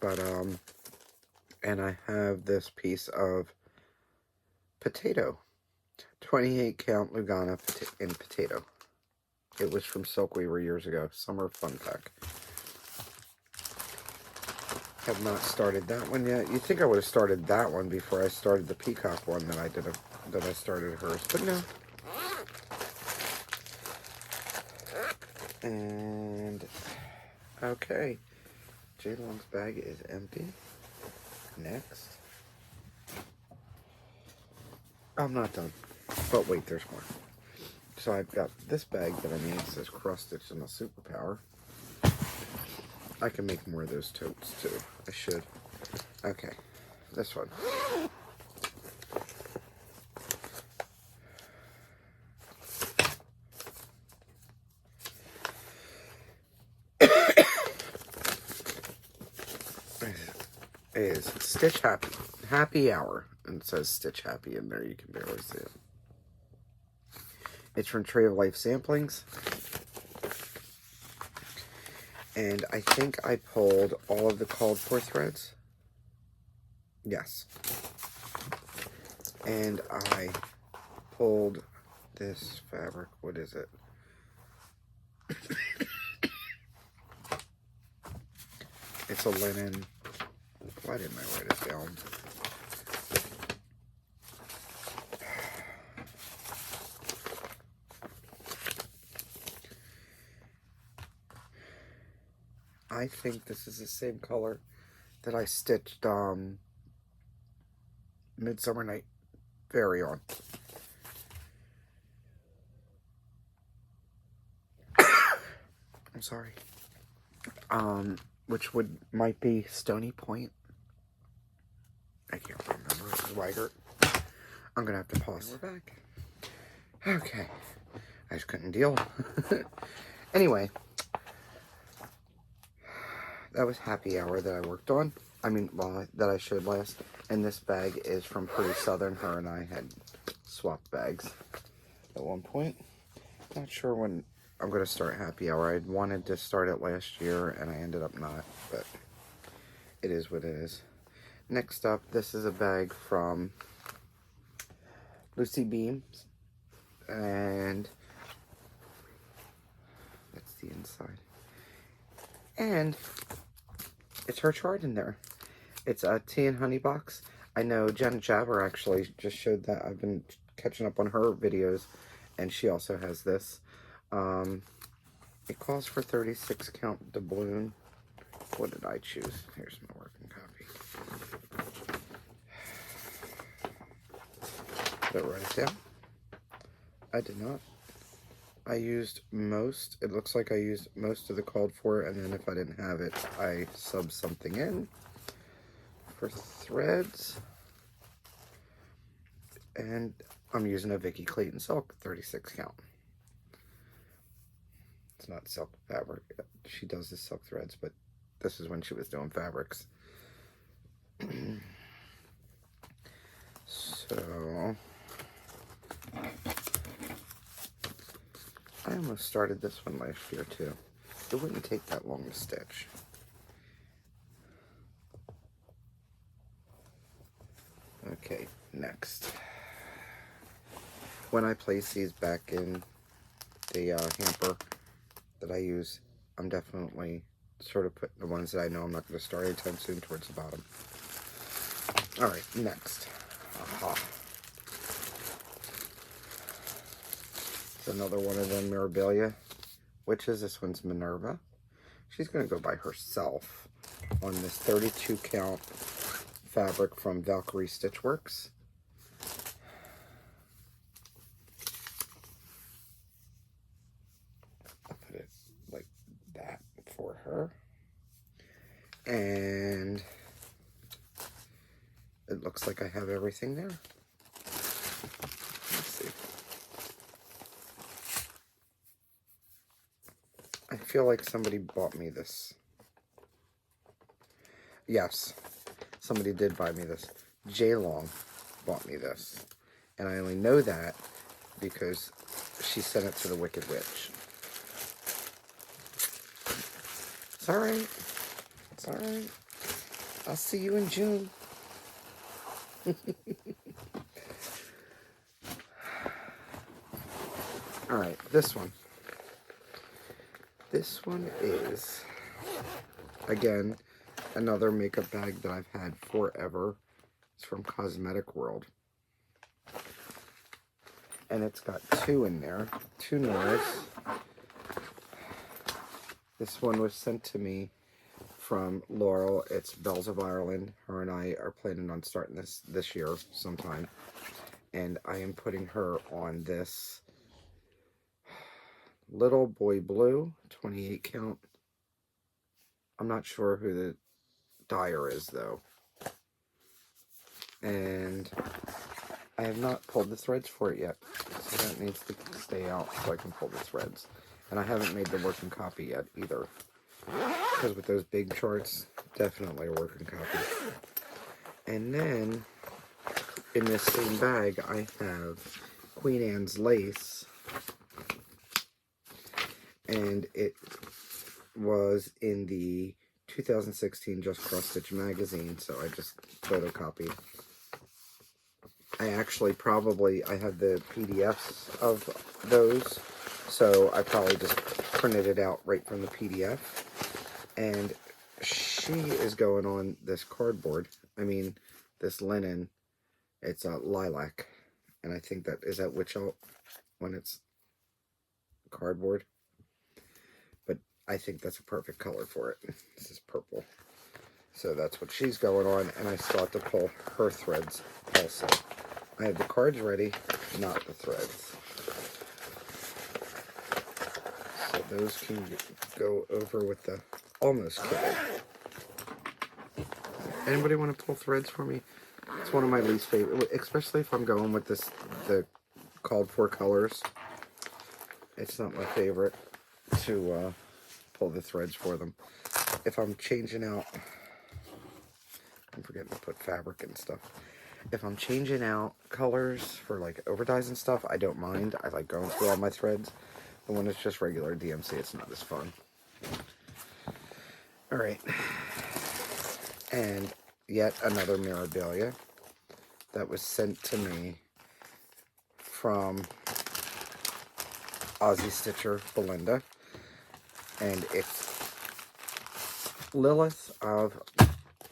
But, and I have this piece of potato. 28 count Lugana in potato. It was from Silk Weaver years ago. Summer Fun Pack. Have not started that one yet. You'd think I would have started that one before I started the peacock one that I started hers, but no. And okay, J-Long's bag is empty. Next, I'm not done, but wait, there's more. So I've got this bag that I made. It says cross stitch and a superpower. I can make more of those totes too. I should. Okay, this one. Is Stitch Happy Hour, and it says Stitch Happy in there. You can barely see it. It's from Tree of Life Samplings. And I think I pulled all of the called for threads. Yes. And I pulled this fabric. What is it? It's a linen. Why didn't I write it down? I think this is the same color that I stitched Midsummer Night Fairy on. I'm sorry. Which might be Stony Point. I can't remember. Weigert. I'm gonna have to pause. We're back. Okay. I just couldn't deal. Anyway. That was Happy Hour that I worked on. I mean, well, that I showed last. And this bag is from Pretty Southern. Her and I had swapped bags at one point. Not sure when I'm going to start Happy Hour. I wanted to start it last year, and I ended up not. But it is what it is. Next up, this is a bag from Lucy Beams. And that's the inside. And it's her chart in there. It's a tea and honey box. I know Jen Jabber actually just showed that. I've been catching up on her videos, and she also has this. It calls for 36 count doubloon. What did I choose? Here's my working copy. Did I write it down? I did not. I used most. It looks like I used most of the called for, and then if I didn't have it, I subbed something in. For threads, and I'm using a Vicky Clayton silk 36 count. It's not silk fabric. She does the silk threads, but this is when she was doing fabrics. So I almost started this one last year too. It wouldn't take that long to stitch. Okay, next. When I place these back in the hamper that I use, I'm definitely sort of putting the ones that I know I'm not going to start anytime soon towards the bottom. Alright, next. Aha. It's another one of them Mirabella witches. This one's Minerva. She's going to go by herself on this 32 count fabric from Valkyrie Stitchworks. I'll put it like that for her. And it looks like I have everything there. Let's see. I feel like somebody bought me this. Yes. Somebody did buy me this. J Long bought me this. And I only know that because she sent it to the Wicked Witch. It's alright. It's alright. I'll see you in June. Alright, this one. This one is, again, another makeup bag that I've had forever. It's from Cosmetic World. And it's got two in there. Two Noras. This one was sent to me from Laurel. It's Bells of Ireland. Her and I are planning on starting this year sometime. And I am putting her on this Little Boy Blue 28 count. I'm not sure who the dyer is though. And I have not pulled the threads for it yet. So that needs to stay out so I can pull the threads. And I haven't made the working copy yet either. Because with those big charts, definitely a working copy. And then, in this same bag, I have Queen Anne's Lace. And it was in the 2016 Just Cross Stitch magazine, so I just photocopied I actually probably, I have the PDFs of those, so I probably just printed it out right from the PDF. And she is going on this cardboard. I mean, this linen. It's a lilac. And I think that, is that witch elk when it's cardboard? But I think that's a perfect color for it. This is purple. So that's what she's going on, and I still have to pull her threads also. I have the cards ready, not the threads. So those can go over with the almost kitted. Anybody want to pull threads for me? It's one of my least favorite, especially if I'm going with this, the called for colors. It's not my favorite to pull the threads for them. If I'm changing out, I'm forgetting to put fabric and stuff. If I'm changing out colors for like overdyes and stuff, I don't mind. I like going through all my threads. But when it's just regular DMC, it's not as fun. Alright. And yet another Mirabella that was sent to me from Aussie Stitcher Belinda. And it's Lilith of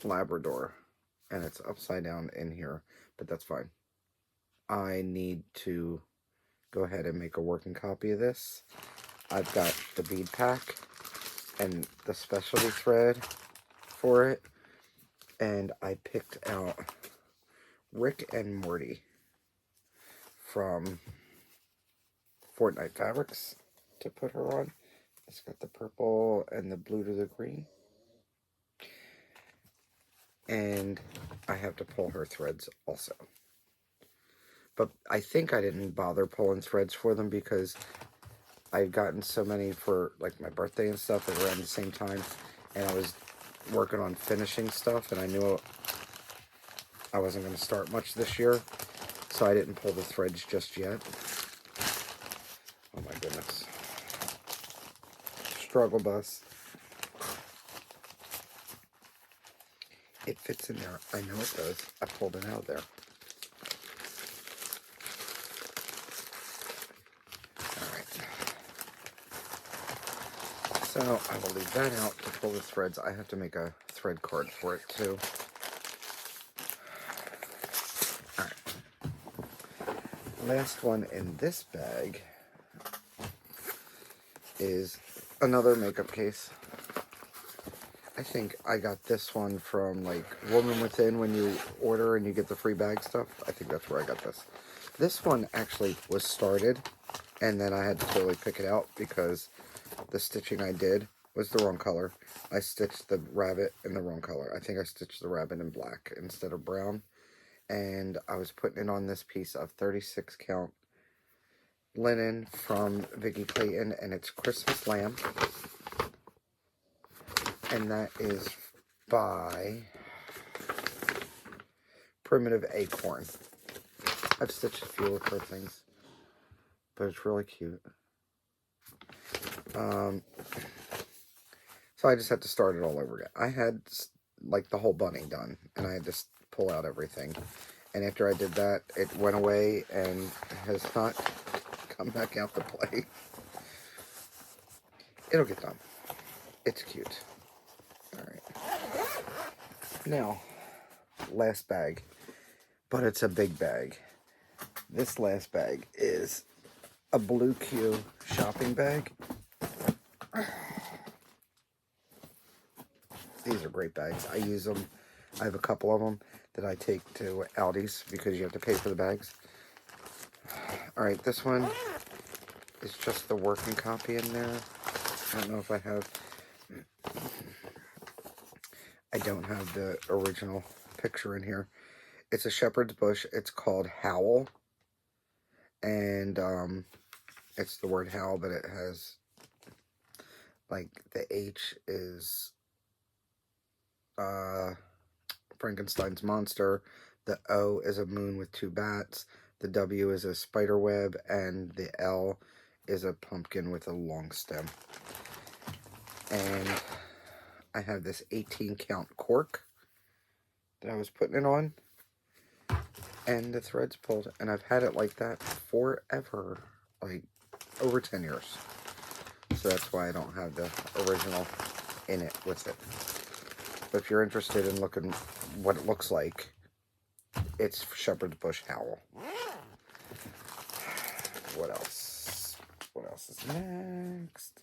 Labrador. And it's upside down in here, but that's fine. I need to go ahead and make a working copy of this. I've got the bead pack and the specialty thread for it. And I picked out Rick and Morty from Fortnite Fabrics to put her on. It's got the purple and the blue to the green. And I have to pull her threads also. But I think I didn't bother pulling threads for them because I've gotten so many for like my birthday and stuff around the same time. And I was working on finishing stuff and I knew I wasn't going to start much this year. So I didn't pull the threads just yet. Oh my goodness. Struggle bus. It fits in there. I know it does. I pulled it out of there. Alright. So I will leave that out to pull the threads. I have to make a thread card for it too. Alright. Last one in this bag is another makeup case. I think I got this one from like Woman Within when you order and you get the free bag stuff. I think that's where I got this. This one actually was started and then I had to totally pick it out because the stitching I did was the wrong color. I stitched the rabbit in the wrong color. I think I stitched the rabbit in black instead of brown. And I was putting it on this piece of 36 count linen from Vicki Clayton and it's Christmas Lamb. And that is by Primitive Acorn. I've stitched a few of her things, but it's really cute. So I just had to start it all over again. I had like the whole bunny done, and I had to pull out everything. And after I did that, it went away and has not come back out to play. It'll get done. It's cute. Alright. Now, last bag. But it's a big bag. This last bag is a Blue Q shopping bag. These are great bags. I use them. I have a couple of them that I take to Aldi's because you have to pay for the bags. Alright, this one is just the working copy in there. I don't know if I have... I don't have the original picture in here. It's a shepherd's bush. It's called Howl. And it's the word howl, but it has, like, the H is Frankenstein's monster. The O is a moon with two bats. The W is a spider web. And the L is a pumpkin with a long stem. And I have this 18 count cork that I was putting it on. and the thread's pulled, and I've had it like that forever, like over 10 years. So that's why I don't have the original in it with it. But if you're interested in looking what it looks like, it's Shepherd's Bush Howl. What else? What else is next?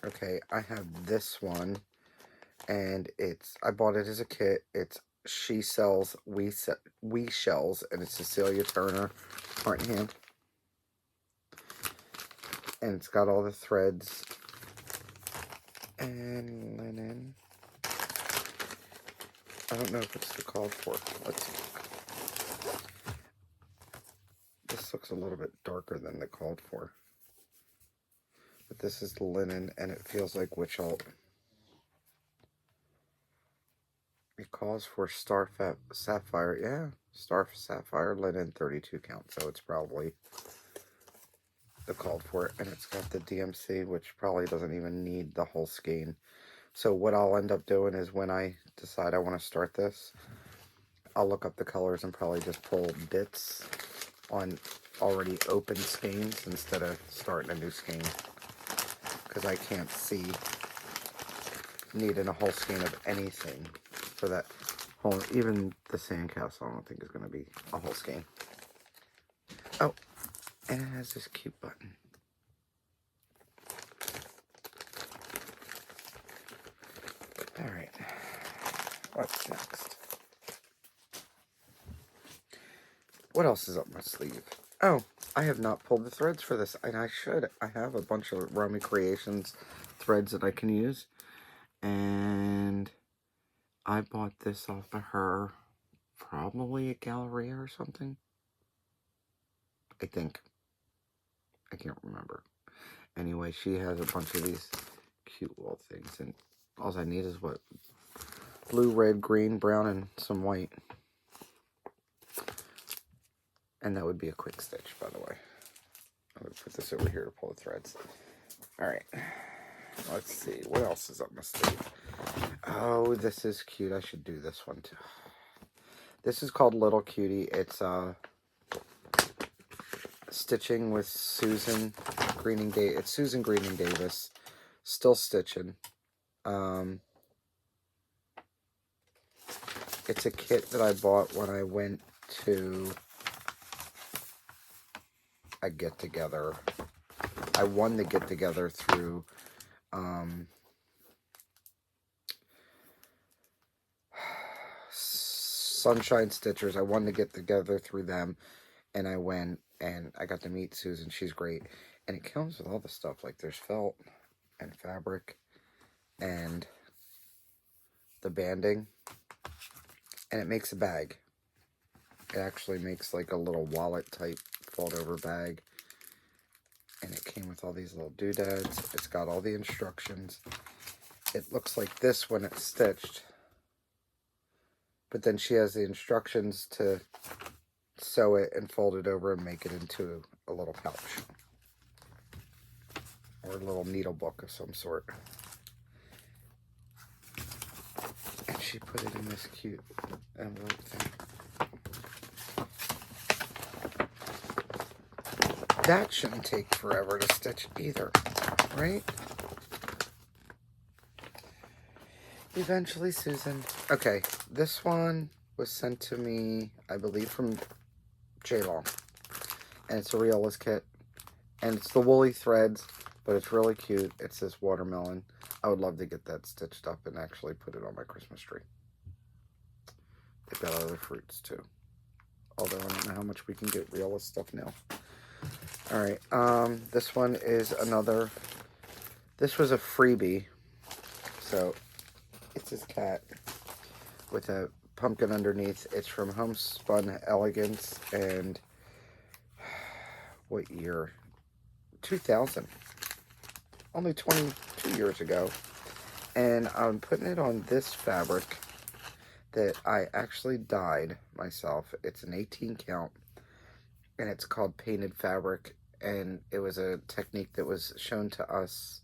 Okay, I have this one, and I bought it as a kit. It's She Sells, We Shells, and it's Cecilia Turner heart and hand. And it's got all the threads and linen. I don't know if it's called for. Let's look. This looks a little bit darker than the called for. But this is the linen, and it feels like witch alt. It calls for Star Sapphire. Yeah, Star Sapphire linen 32 count. So it's probably the called for it. And it's got the DMC, which probably doesn't even need the whole skein. So what I'll end up doing is when I decide I want to start this, I'll look up the colors and probably just pull bits on already open skeins instead of starting a new skein. Because I can't see needing a whole skein of anything for that whole, even the sandcastle I don't think is going to be a whole skein. Oh, and it has this cute button. Alright, what's next? What else is up my sleeve? Oh, I have not pulled the threads for this, and I should. I have a bunch of Rummy Creations threads that I can use, and I bought this off of her, probably at Galleria or something. I think. I can't remember. Anyway, she has a bunch of these cute little things, and all I need is what? Blue, red, green, brown, and some white. And that would be a quick stitch, by the way. I would put this over here to pull the threads. Alright. Let's see. What else is up my sleeve? Oh, this is cute. I should do this one, too. This is called Little Cutie. It's stitching with Susan Greening Davis. It's Susan Greening Davis. Still stitching. It's a kit that I bought when I went to a get-together. I won the get-together through Sunshine Stitchers. I won the get-together through them, and I went and I got to meet Susan. She's great, and it comes with all the stuff. Like there's felt and fabric and the banding, and it makes a bag. It actually makes like a little wallet type fold over bag, and it came with all these little doodads. It's got all the instructions. It looks like this when it's stitched, but then she has the instructions to sew it and fold it over and make it into a little pouch or a little needle book of some sort. And she put it in this cute envelope thing. That shouldn't take forever to stitch either, right? Eventually, Susan. Okay, this one was sent to me, I believe, from J-Long. And it's a Reola's kit. And it's the woolly threads, but it's really cute. It's this watermelon. I would love to get that stitched up and actually put it on my Christmas tree. They've got other fruits, too. Although I don't know how much we can get Reola stuff now. Alright, this one is another, this was a freebie, so it's this cat with a pumpkin underneath. It's from Homespun Elegance, and what year? 2000, only 22 years ago, and I'm putting it on this fabric that I actually dyed myself. It's an 18 count. And it's called painted fabric, and it was a technique that was shown to us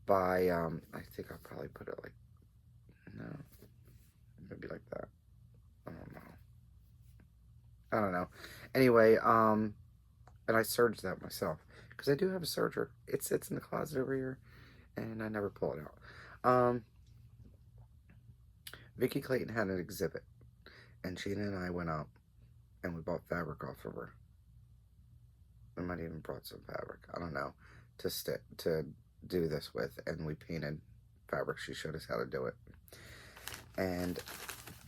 by, I think I'll probably put it like, no, maybe like that. I don't know. Anyway, and I serged that myself because I do have a serger. It sits in the closet over here, and I never pull it out. Vicky Clayton had an exhibit, and Gina and I went up, and we bought fabric off of her. We might even brought some fabric. I don't know, to do this with, and we painted fabric. She showed us how to do it, and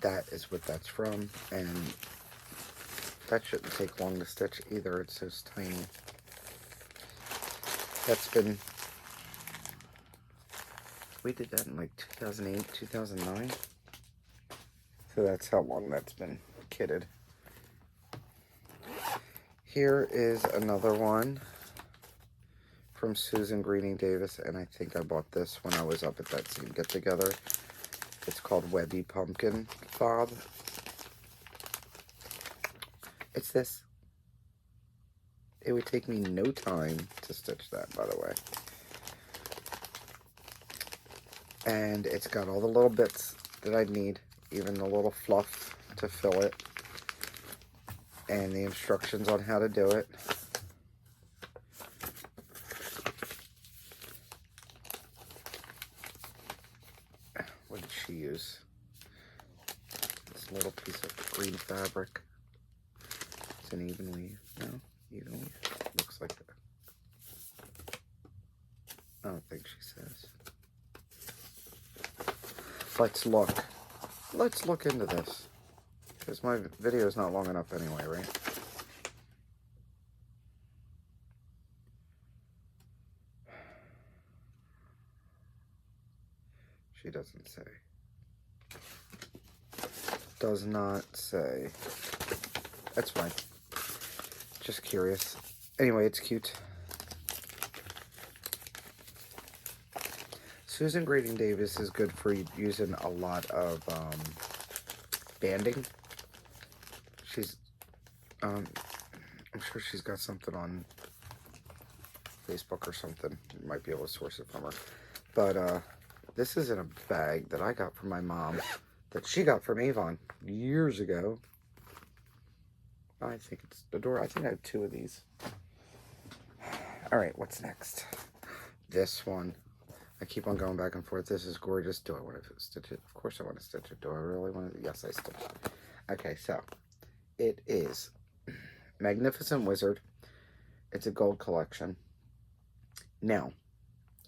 that is what that's from. And that shouldn't take long to stitch either. It's just tiny. That's been, we did that in like 2008, 2009. So that's how long that's been kitted. Here is another one from Susan Greening Davis, and I think I bought this when I was up at that same get-together. It's called Webby Pumpkin Fob. It's this. It would take me no time to stitch that, by the way. And it's got all the little bits that I'd need, even the little fluff to fill it, and the instructions on how to do it. What did she use? This little piece of green fabric. It's an even weave. No? Even weave? Looks like that. I don't think she says. Let's look. Let's look into this. Because my video is not long enough anyway, right? She doesn't say. Does not say. That's fine. Just curious. Anyway, it's cute. Susan Greening Davis is good for using a lot of banding. She's, I'm sure she's got something on Facebook or something. You might be able to source it from her. But this is in a bag that I got from my mom, that she got from Avon years ago. I think it's adorable. I think I have 2 of these. All right, what's next? This one. I keep on going back and forth. This is gorgeous. Do I want to stitch it? Of course I want to stitch it. Do I really want to? Yes, I stitch it. Okay, so it is Magnificent Wizard. It's a gold collection. Now,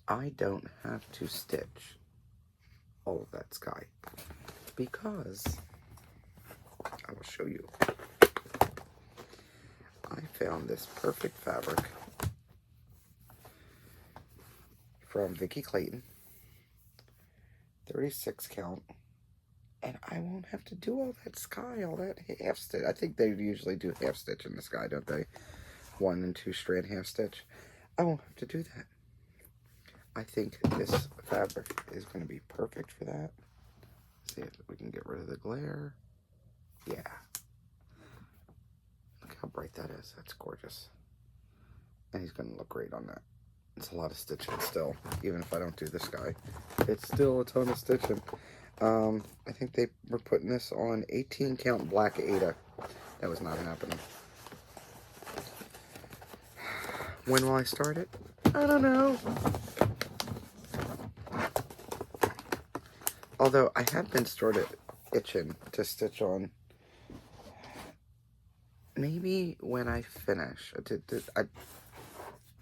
I don't have to stitch all of that sky because I will show you. I found this perfect fabric from Vicky Clayton, 36 count, and I won't have to do all that sky, all that half stitch. I think they usually do half stitch in the sky, don't they? 1 and 2 strand half stitch. I won't have to do that. I think this fabric is going to be perfect for that. See if we can get rid of the glare. Yeah. Look how bright that is. That's gorgeous. And he's going to look great on that. It's a lot of stitching still, even if I don't do the sky. It's still a ton of stitching. I think they were putting this on 18 count black Ada. That was not happening. When will I start it? I don't know. Although I have been started itching to stitch on. Maybe when I finish.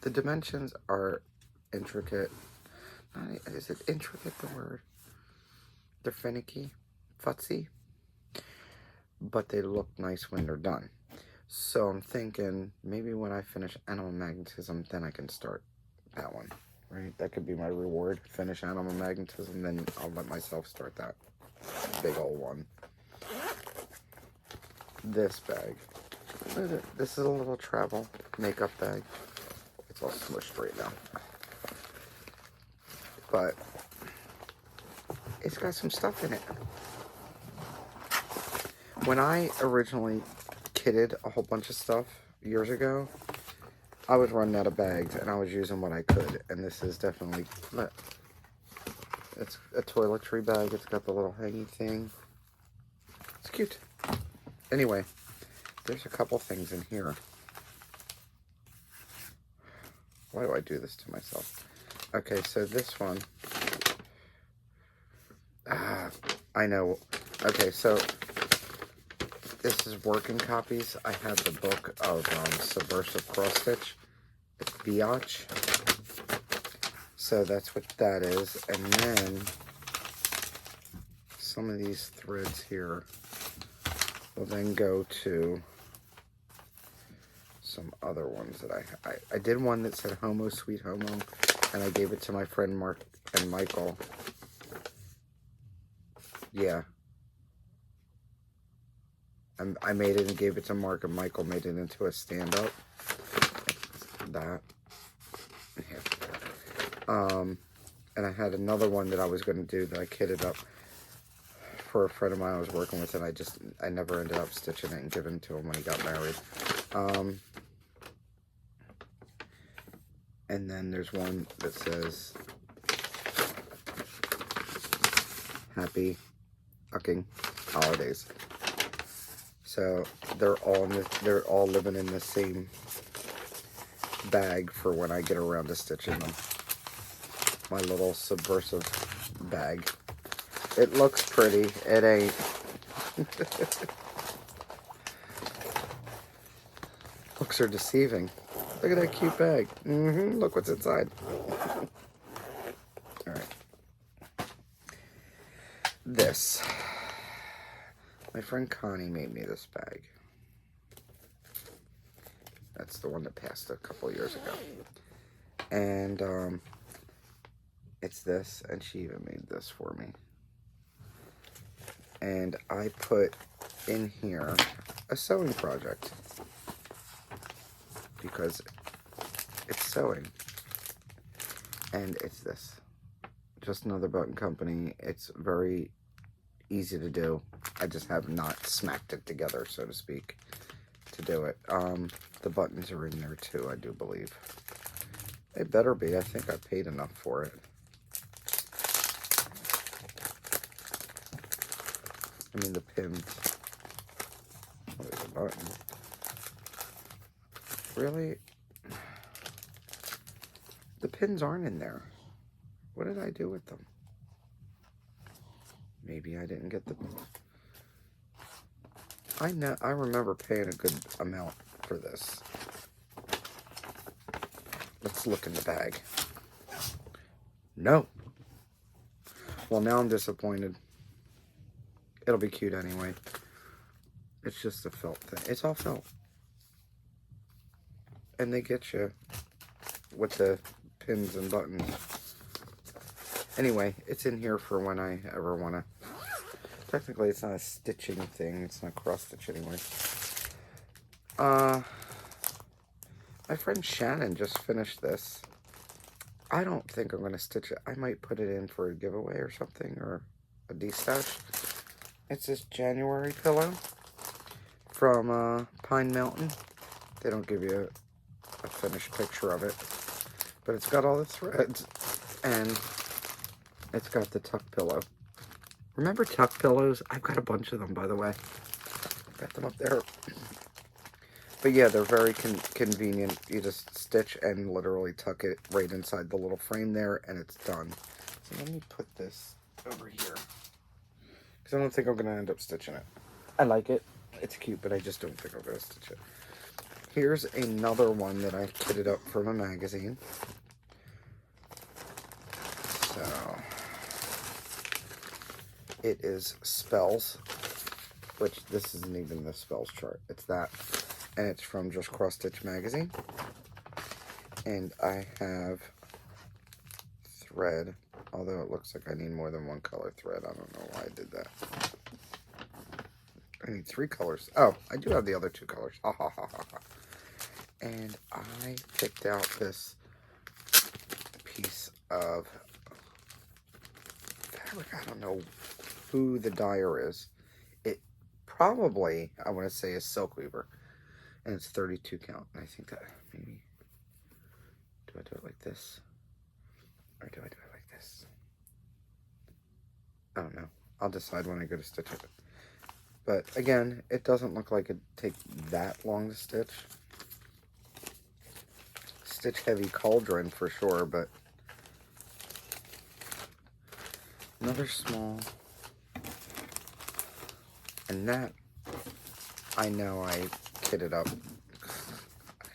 The dimensions are intricate. Is it intricate, the word? They're finicky, futzy, but they look nice when they're done. So I'm thinking maybe when I finish Animal Magnetism, then I can start that one, right? That could be my reward. Finish Animal Magnetism, then I'll let myself start that big old one. This bag. This is a little travel makeup bag. It's all smushed right now. But it's got some stuff in it. When I originally kitted a whole bunch of stuff years ago, I was running out of bags and I was using what I could. And this is definitely, it's a toiletry bag. It's got the little hanging thing. It's cute. Anyway, there's a couple things in here. Why do I do this to myself? Okay, so this one. I know. Okay, so this is working copies. I have the book of Subversive Cross Stitch. It's Biatch. So that's what that is. And then some of these threads here will then go to some other ones that I did one that said Homo Sweet Homo, and I gave it to my friend Mark and Michael. Yeah. And I made it and gave it to Mark, and Michael made it into a stand-up. That. Yeah. And I had another one that I was going to do that I kitted up for a friend of mine I was working with, and I never ended up stitching it and giving it to him when he got married. And then there's one that says Happy Fucking Holidays. So they're all living in the same bag for when I get around to stitching them. My little subversive bag. It looks pretty. It ain't. Looks are deceiving. Look at that cute bag. Look what's inside. Alright. This. My friend Connie made me this bag. That's the one that passed a couple years ago. And it's this, and she even made this for me. And I put in here a sewing project because it's sewing. And it's this. Just another button company. It's very easy to do. I just have not smacked it together, so to speak, to do it. The buttons are in there too, I do believe. They better be. I think I paid enough for it. I mean, the pins. Oh, there's a button. Really? The pins aren't in there. What did I do with them? Maybe I didn't get the... I remember paying a good amount for this. Let's look in the bag. No. Well, now I'm disappointed. It'll be cute anyway. It's just a felt thing. It's all felt. And they get you with the pins and buttons. Anyway, it's in here for when I ever want to. Technically, it's not a stitching thing. It's not cross-stitch anyway. My friend Shannon just finished this. I don't think I'm going to stitch it. I might put it in for a giveaway or something, or a destash. It's this January pillow from Pine Mountain. They don't give you a finished picture of it, but it's got all the threads, and it's got the tuck pillow. Remember tuck pillows? I've got a bunch of them, by the way. Got them up there. But yeah, they're very convenient. You just stitch and literally tuck it right inside the little frame there, and it's done. So let me put this over here, because I don't think I'm going to end up stitching it. I like it. It's cute, but I just don't think I'm going to stitch it. Here's another one that I kitted up from a magazine. So, it is Spells, which this isn't even the Spells chart. It's that. And it's from Just Cross Stitch magazine. And I have thread, although it looks like I need more than one color thread. I don't know why I did that. I need 3 colors. Oh, I do have the other 2 colors. Ha ha ha ha ha. And I picked out this piece of fabric. I don't know who the dyer is. It probably, I want to say, is Silk Weaver. And it's 32 count. And I think that maybe, do I do it like this? Or do I do it like this? I don't know. I'll decide when I go to stitch it. But again, it doesn't look like it'd take that long to stitch. Stitch heavy cauldron for sure, but another small. And that, I know I kitted up.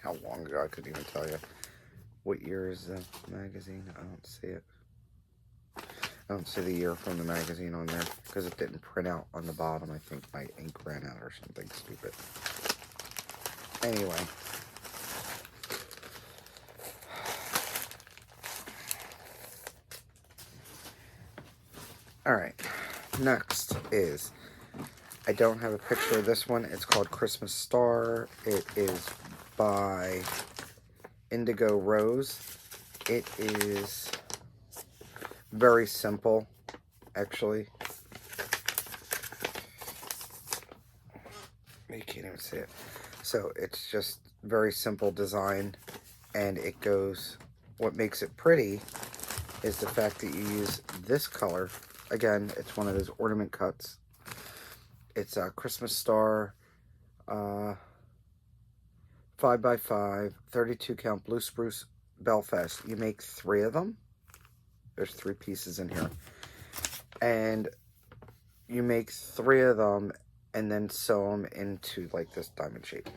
How long ago, I couldn't even tell you. What year is the magazine? I don't see it. I don't see the year from the magazine on there because it didn't print out on the bottom. I think my ink ran out or something stupid. Anyway. Alright. Next is, I don't have a picture of this one. It's called Christmas Star. It is by Indigo Rose. It is very simple, actually. You can't even see it. So it's just very simple design, and it goes, what makes it pretty is the fact that you use this color. Again, it's one of those ornament cuts. It's a Christmas Star 5x5 32 count blue spruce Belfast. You make 3 of them. There's 3 pieces in here. And you make 3 of them and then sew them into like this diamond shape.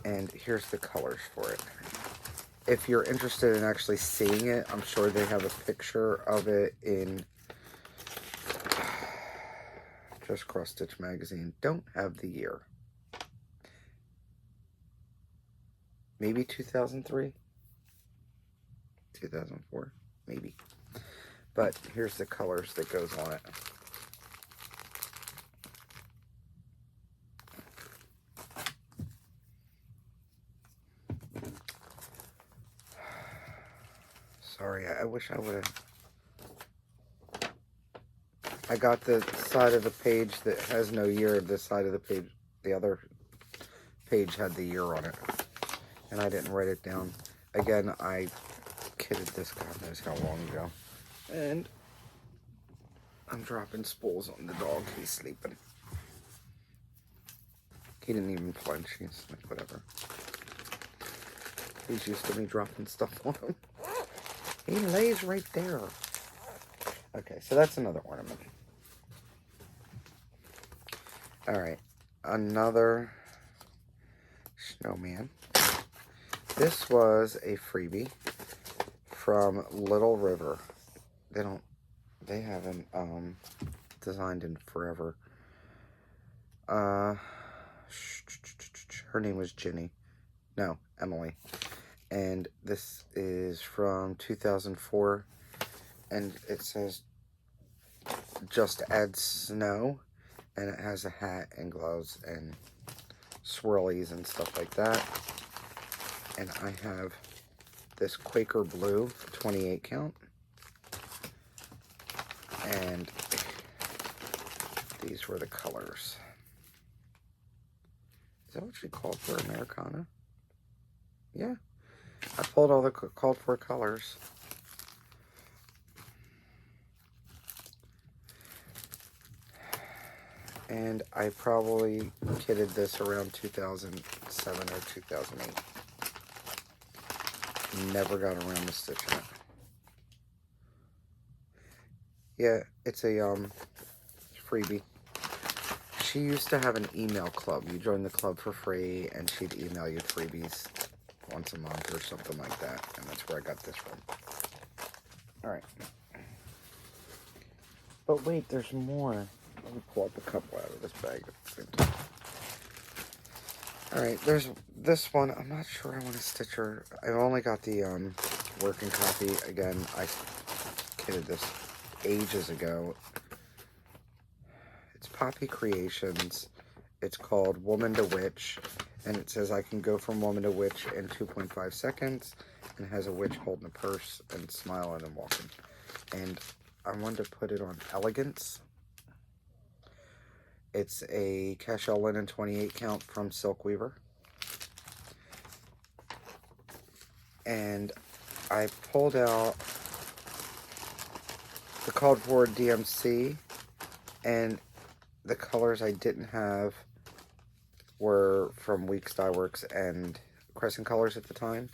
And here's the colors for it. If you're interested in actually seeing it, I'm sure they have a picture of it in Just Cross Stitch magazine. Don't have the year. Maybe 2003? 2004? Maybe. But here's the colors that goes on it. Sorry, I wish I would have. I got the side of the page that has no year. This side of the page, the other page had the year on it. And I didn't write it down. Again, I kitted this God knows how long ago. And I'm dropping spools on the dog. He's sleeping. He didn't even flinch. He's like, whatever. He's used to me dropping stuff on him. He lays right there. Okay, so that's another ornament. Alright, another snowman. This was a freebie from Little River. They haven't designed in forever. Her name was Ginny. No, Emily. And this is from 2004. And it says, just add snow. And it has a hat and gloves and swirlies and stuff like that. And I have this Quaker Blue 28 count. And these were the colors. Is that what she called for, Americana? Yeah. I pulled all the called for colors. And I probably kitted this around 2007 or 2008. Never got around to stitching it. Yeah, it's a freebie. She used to have an email club. You join the club for free, and she'd email you freebies once a month or something like that. And that's where I got this from. Alright. But wait, there's more. Let me pull up a couple out of this bag at the same time. Alright, there's this one. I'm not sure I want to stitch her. I've only got the working copy. Again, I kitted this ages ago. It's Poppy Creations. It's called Woman to Witch. And it says I can go from woman to witch in 2.5 seconds. And it has a witch holding a purse and smiling and walking. And I wanted to put it on Elegance. It's a cashel linen 28 count from Silk Weaver. And I pulled out the called for DMC. And the colors I didn't have were from Weeks Dye Works and Crescent Colors at the time,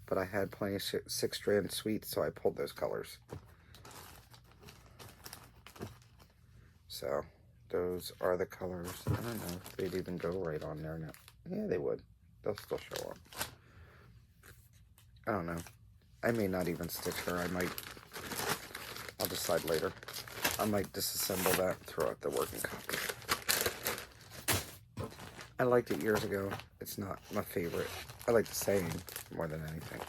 but I had plenty of 6-strand suites, so I pulled those colors. So those are the colors. I don't know if they'd even go right on there now. Yeah, they would. They'll still show up. I don't know. I may not even stitch her. I'll decide later. I might disassemble that and throw out the working copy. I liked it years ago. It's not my favorite. I like the saying more than anything.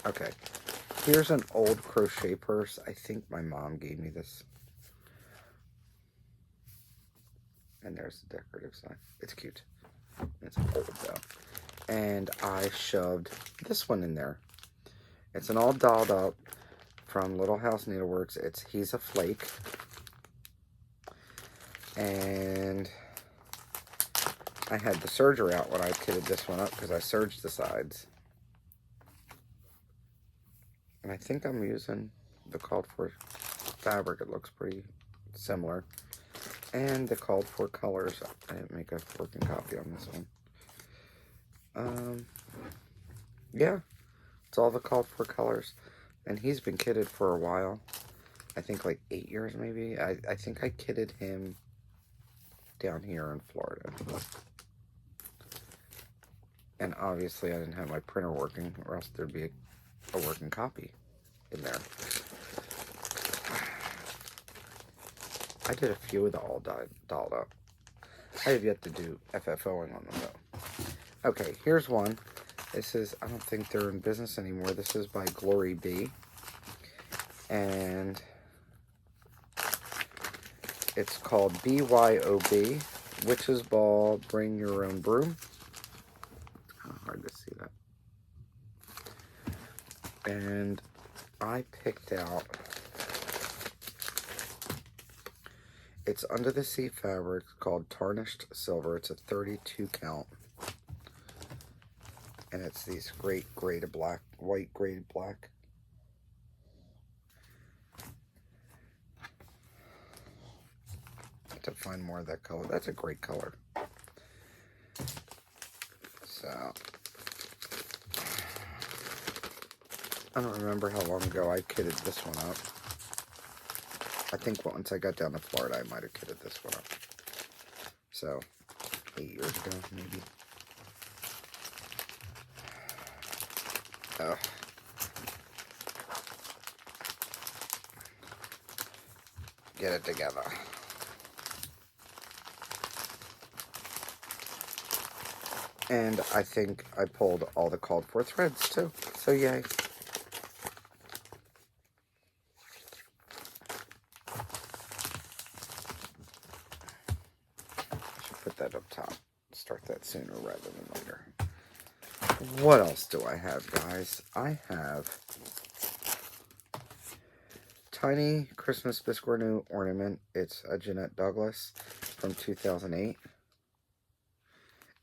Okay. Here's an old crochet purse. I think my mom gave me this. And there's the decorative side. It's cute. It's old though. And I shoved this one in there. It's an all dolled up from Little House Needleworks. It's He's a Flake. And I had the serger out when I kitted this one up because I serged the sides. And I think I'm using the called for fabric. It looks pretty similar. And the called for colors. I didn't make a working copy on this one. Yeah, it's all the called for colors. And he's been kitted for a while. I think like 8 years maybe. I think I kitted him down here in Florida. And obviously I didn't have my printer working, or else there'd be a working copy in there. I did a few of the all dolled up. I have yet to do FFOing on them though. Okay, here's one. This is, I don't think they're in business anymore. This is by Glory B. And it's called BYOB, Witch's Ball, Bring Your Own Broom. It's kind of hard to see that. And I picked out, it's Under the Sea fabric called Tarnished Silver. It's a 32 count. And it's these great gray to black, white gray to black. To find more of that color. That's a great color. So I don't remember how long ago I kitted this one up. I think once I got down to Florida, I might have kitted this one up. So 8 years ago, maybe. Oh. Get it together. And I think I pulled all the called for threads too. So yay. I should put that up top. Start that sooner rather than later. What else do I have, guys? I have Tiny Christmas Biscornu ornament. It's a Jeanette Douglas from 2008.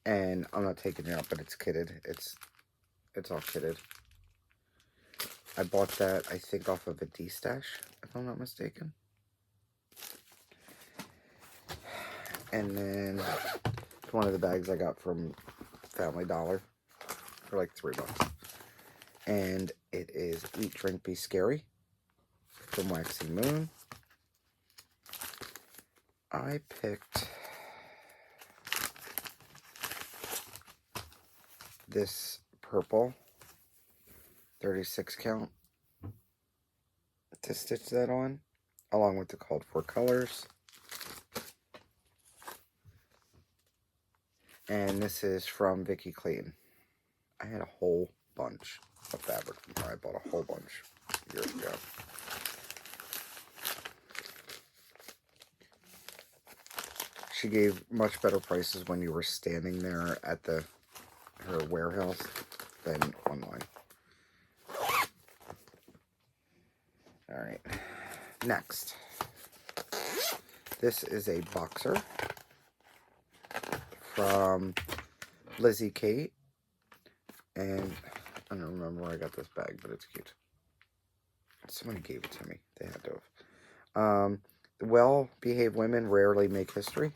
And I'm not taking it out, but it's kitted. It's all kitted. I bought that, I think, off of a D-stash, if I'm not mistaken. And then one of the bags I got from Family Dollar for like $3. And it is Eat, Drink, Be Scary from Waxing Moon. I picked this purple 36 count to stitch that on, along with the called for colors. And this is from Vicki Clayton. I had a whole bunch of fabric from her. I bought a whole bunch years ago. She gave much better prices when you were standing there at her warehouse than online. Alright, next. This is a boxer from Lizzie Kate. And I don't remember where I got this bag, but it's cute. Somebody gave it to me. They had to have. Well-behaved women rarely make history.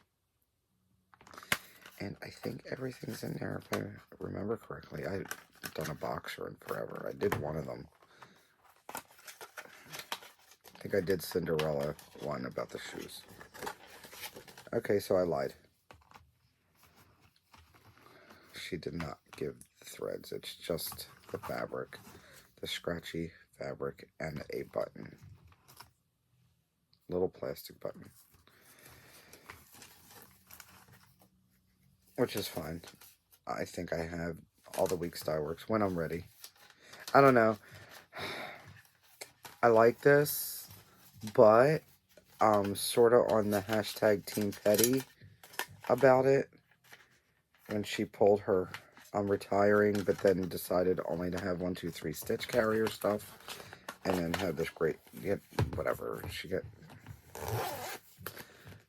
And I think everything's in there, if I remember correctly. I've done a boxer in forever. I did one of them. I think I did Cinderella one about the shoes. Okay, so I lied. She did not give the threads. It's just the fabric, the scratchy fabric, and a button. Little plastic button. Which is fine. I think I have all the week style works when I'm ready. I don't know. I like this, but I'm sort of on the hashtag Team Petty about it. When she pulled her I'm retiring, but then decided only to have 1, 2, 3 stitch carrier stuff, and then have this great, whatever, she got,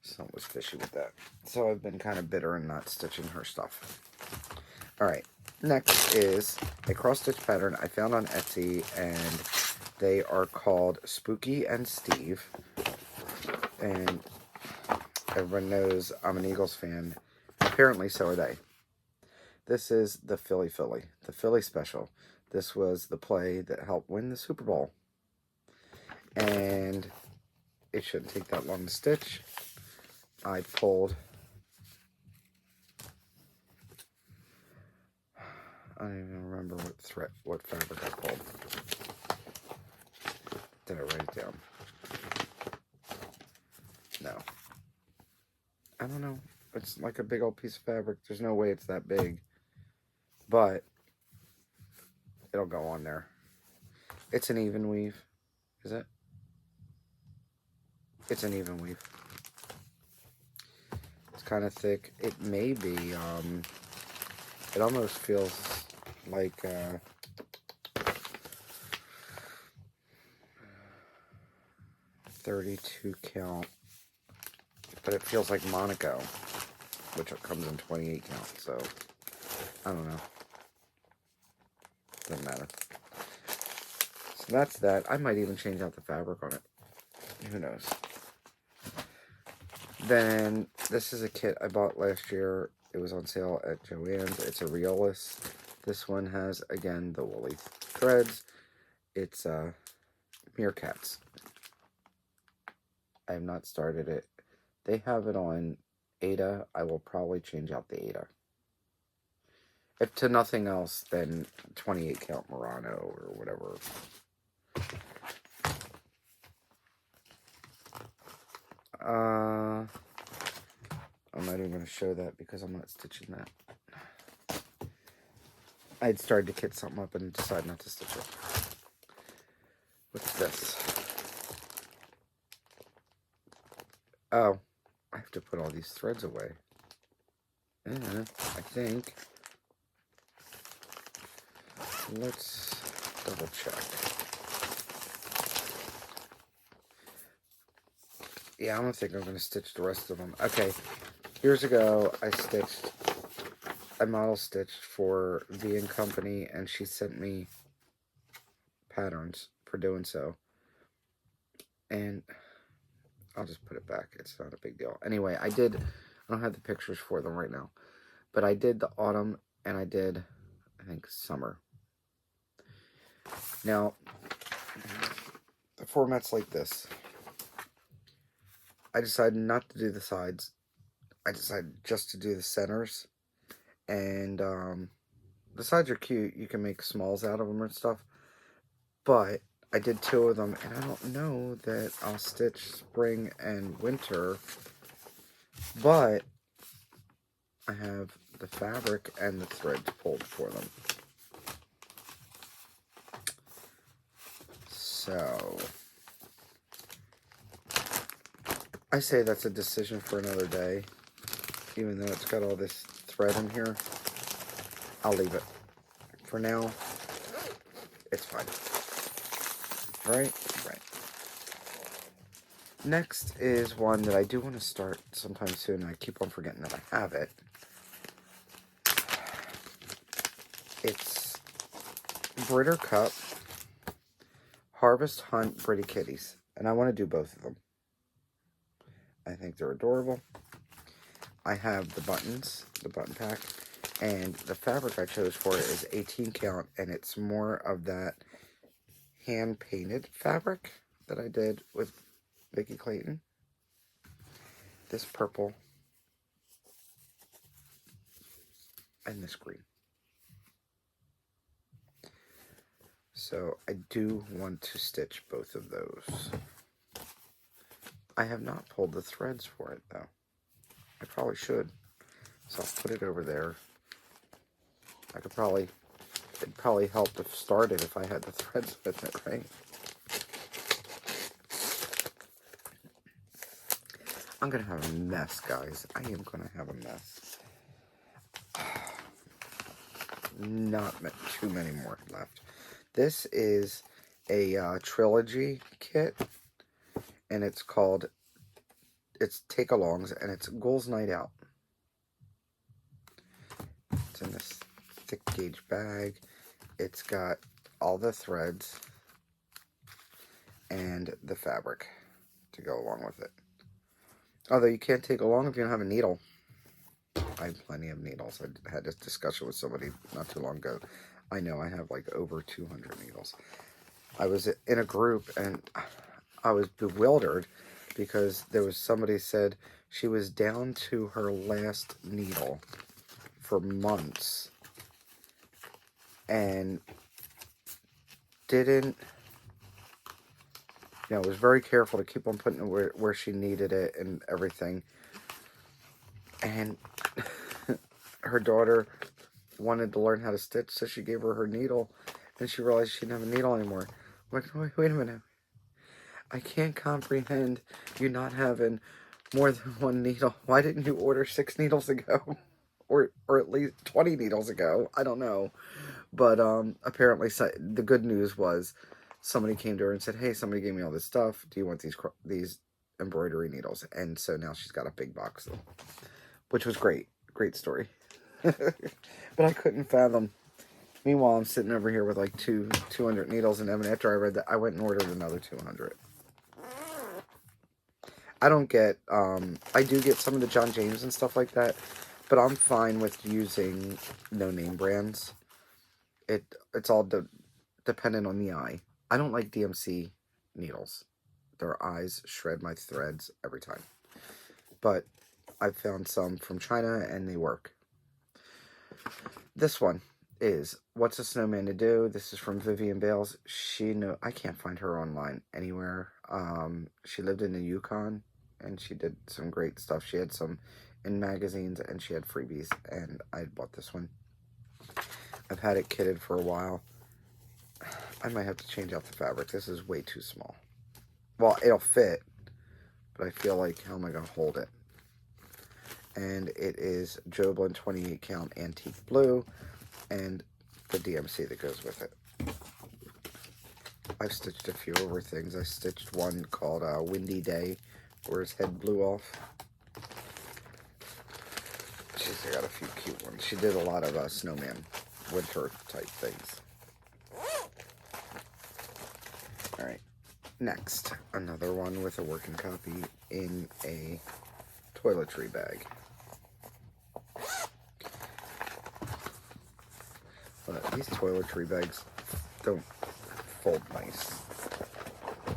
something was fishy with that. So I've been kind of bitter and not stitching her stuff. Alright, next is a cross stitch pattern I found on Etsy, and they are called Spooky and Steve, and everyone knows I'm an Eagles fan. Apparently so are they. This is the Philly, the Philly special. This was the play that helped win the Super Bowl. And it shouldn't take that long to stitch. I pulled, I don't even remember what fabric I pulled. Did I write it down? No. I don't know. It's like a big old piece of fabric. There's no way it's that big. But it'll go on there. It's an even weave. Is it? It's an even weave. It's kind of thick. It may be, it almost feels like, 32 count. But it feels like Monaco, which comes in 28 count, so I don't know. Doesn't matter. So that's that. I might even change out the fabric on it. Who knows? Then this is a kit I bought last year. It was on sale at Joann's. It's a Riolis. This one has, again, the woolly threads. It's meerkats. I have not started it. They have it on Ada. I will probably change out the Ada. If to nothing else, then 28 count Murano or whatever. I'm not even going to show that because I'm not stitching that. I had started to kit something up and decided not to stitch it. What's this? Oh, I have to put all these threads away. And I think, let's double check. Yeah, I don't think I'm going to stitch the rest of them. Okay, years ago, I model stitched for V & Company, and she sent me patterns for doing so. And I'll just put it back. It's not a big deal. Anyway, I don't have the pictures for them right now. But I did the autumn, and I did, I think, summer. Now, the format's like this. I decided not to do the sides. I decided just to do the centers. And the sides are cute. You can make smalls out of them and stuff. But I did 2 of them, and I don't know that I'll stitch spring and winter. But I have the fabric and the threads pulled for them. So I say that's a decision for another day. Even though it's got all this thread in here, I'll leave it. For now, it's fine. Right? Right. Next is one that I do want to start sometime soon, and I keep on forgetting that I have it. It's Britter Cup Harvest Hunt Pretty Kitties, and I want to do both of them. I think they're adorable. I have the buttons, the button pack, and the fabric I chose for it is 18 count, and it's more of that hand-painted fabric that I did with Vicki Clayton. This purple and this green. So I do want to stitch both of those. I have not pulled the threads for it though. I probably should. So I'll put it over there. It'd probably help to start it if I had the threads with it, right? I'm gonna have a mess, guys. I am gonna have a mess. Not too many more left. This is a trilogy kit, and it's take-alongs, and it's Ghouls Night Out. It's in this thick gauge bag. It's got all the threads and the fabric to go along with it. Although you can't take along if you don't have a needle. I have plenty of needles. I had this discussion with somebody not too long ago. I know I have like over 200 needles. I was in a group and I was bewildered because there was somebody said she was down to her last needle for months and didn't, was very careful to keep on putting it where she needed it and everything. And her daughter wanted to learn how to stitch, so she gave her needle, and she realized she didn't have a needle anymore. I'm like, wait a minute. I can't comprehend you not having more than one needle. Why didn't you order 6 needles ago? Or at least 20 needles ago? I don't know. But apparently the good news was somebody came to her and said, hey, somebody gave me all this stuff. Do you want these embroidery needles? And so now she's got a big box of them, which was great. Great story. But I couldn't fathom. Meanwhile, I'm sitting over here with like 200 needles, and then after I read that, I went and ordered another 200. I don't get, I do get some of the John James and stuff like that, but I'm fine with using no-name brands. It's all dependent on the eye. I don't like DMC needles. Their eyes shred my threads every time. But I've found some from China, and they work. This one is What's a Snowman to Do? This is from Vivian Bales. I can't find her online anywhere. She lived in the Yukon, and she did some great stuff. She had some in magazines, and she had freebies, and I bought this one. I've had it kitted for a while. I might have to change out the fabric. This is way too small. Well, it'll fit, but I feel like, how am I going to hold it? And it is Joblin 28 count antique blue and the DMC that goes with it. I've stitched a few over things. I stitched one called Windy Day, where his head blew off. She's got a few cute ones. She did a lot of snowman winter type things. Alright, next, another one with a working copy in a toiletry bag. But these toiletry bags don't fold nice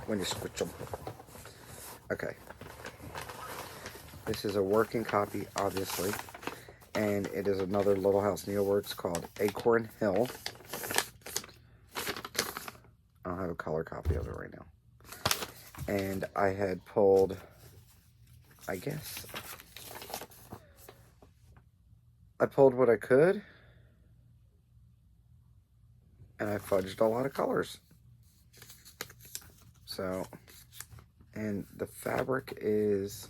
when you switch them. Okay. This is a working copy, obviously. And it is another Little House Needleworks called Acorn Hill. I don't have a color copy of it right now. And I had pulled, I guess, I pulled what I could. And I fudged a lot of colors. So, and the fabric is,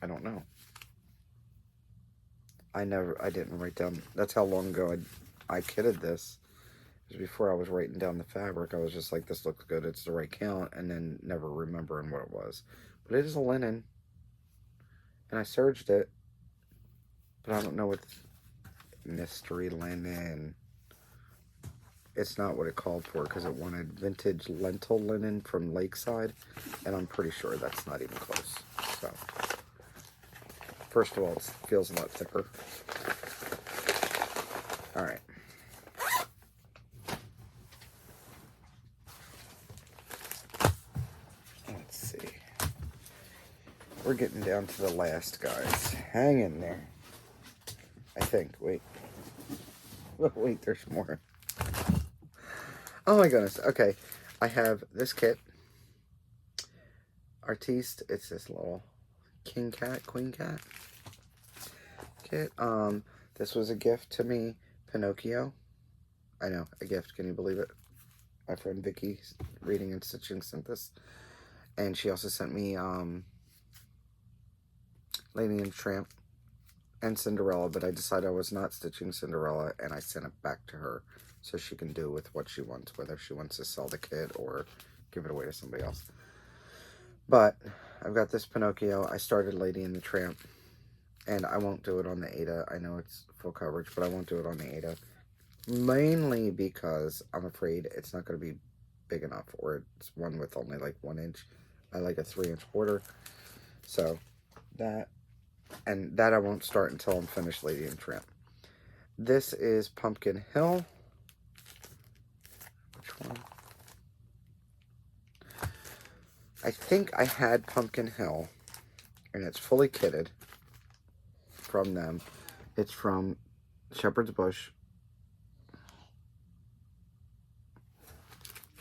I don't know. I didn't write down, that's how long ago I kitted this. Because before I was writing down the fabric, I was just like, this looks good, it's the right count, and then never remembering what it was. But it is a linen. And I serged it. But I don't know what mystery linen. It's not what it called for, because it wanted vintage lentil linen from Lakeside, and I'm pretty sure that's not even close. So, First of all, it feels a lot thicker. Alright. Let's see. We're getting down to the last, guys. Hang in there. I think. Wait. Wait, there's more. Oh my goodness. Okay. I have this kit. Artiste. It's this little king cat, queen cat kit. This was a gift to me. Pinocchio. I know, a gift. Can you believe it? My friend Vicky Reading and Stitching sent this. And she also sent me Lady and the Tramp and Cinderella, but I decided I was not stitching Cinderella, and I sent it back to her so she can do with what she wants, whether she wants to sell the kit or give it away to somebody else. But I've got this Pinocchio. I started Lady and the Tramp, and I won't do it on the Ada. I know it's full coverage, but I won't do it on the Ada. Mainly because I'm afraid it's not going to be big enough, or it's one with only like 1 inch. I like a 3-inch border. So that, and that I won't start until I'm finished Lady and Tramp. This is Pumpkin Hill. Which one? I think I had Pumpkin Hill, and it's fully kitted from them. It's from Shepherd's Bush,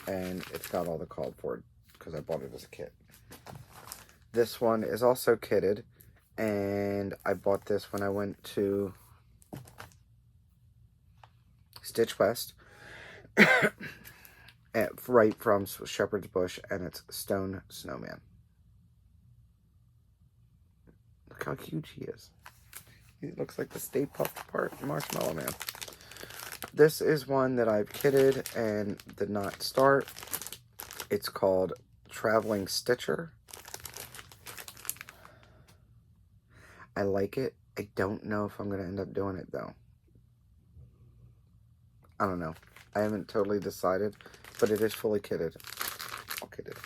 and it's got all the called for it because I bought it as a kit. This one is also kitted, and I bought this when I went to Stitch West, right from Shepherd's Bush, and it's Stone Snowman. Look how cute he is. He looks like the Stay Puft part Marshmallow Man. This is one that I've kitted and did not start. It's called Traveling Stitcher. I like it. I don't know if I'm going to end up doing it, though. I don't know. I haven't totally decided, but it is fully kitted. All kitted.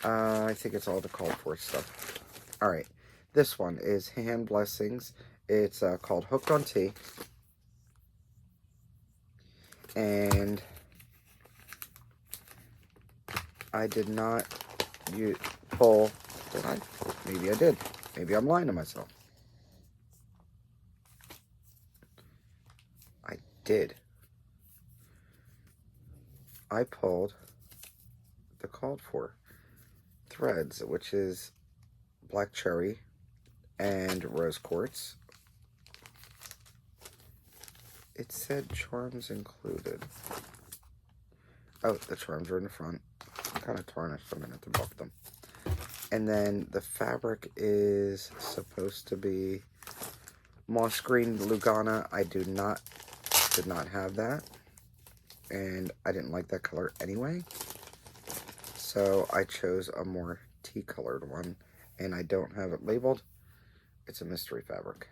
I think it's all the called for stuff. Alright. This one is Hand Blessings. It's called Hooked on Tea. And I did not pull... Did I? Maybe I did. Maybe I'm lying to myself. I did. I pulled the called for threads, which is Black Cherry and Rose Quartz. It said charms included. Oh, the charms are in the front. I'm kind of tarnished. I'm going to have to buff them. And then the fabric is supposed to be moss green Lugana. I did not have that. And I didn't like that color anyway. So I chose a more tea colored one. And I don't have it labeled. It's a mystery fabric.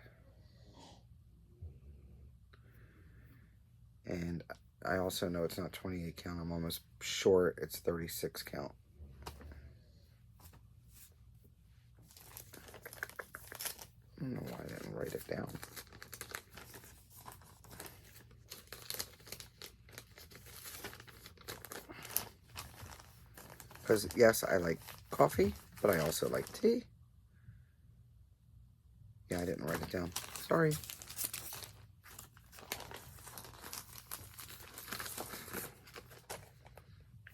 And I also know it's not 28 count. I'm almost sure it's 36 count. I don't know why I didn't write it down. Because, yes, I like coffee, but I also like tea. Yeah, I didn't write it down. Sorry.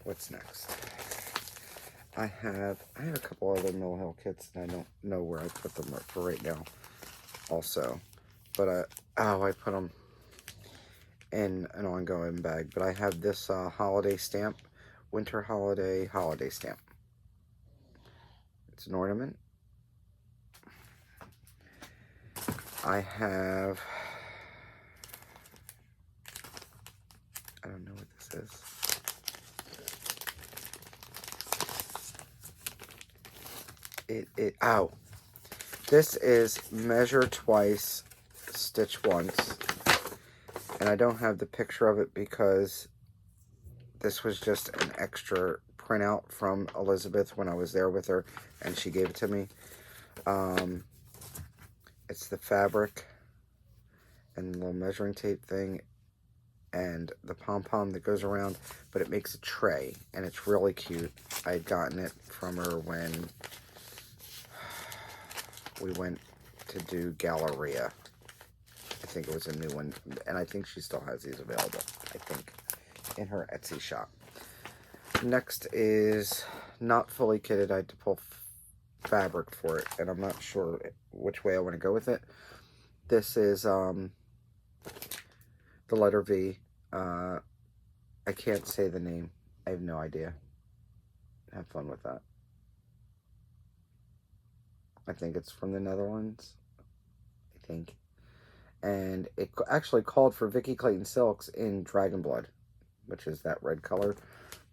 What's next? I have a couple other Mill Hill kits, and I don't know where I put them for right now also. But, I put them in an ongoing bag. But I have this holiday stamp, Winter Holiday stamp. It's an ornament. I have, I don't know what this is. This is Measure Twice, Stitch Once. And I don't have the picture of it because this was just an extra printout from Elizabeth when I was there with her, and she gave it to me. It's the fabric and the little measuring tape thing and the pom-pom that goes around, but it makes a tray, and it's really cute. I had gotten it from her when we went to do Galleria. I think it was a new one, and I think she still has these available, I think, in her Etsy shop. Next is not fully kitted. I had to pull fabric for it, and I'm not sure which way I want to go with it. This is the letter V. I can't say the name. I have no idea. Have fun with that. I think it's from the Netherlands. I think. And it actually called for Vicky Clayton Silks in Dragon Blood, which is that red color.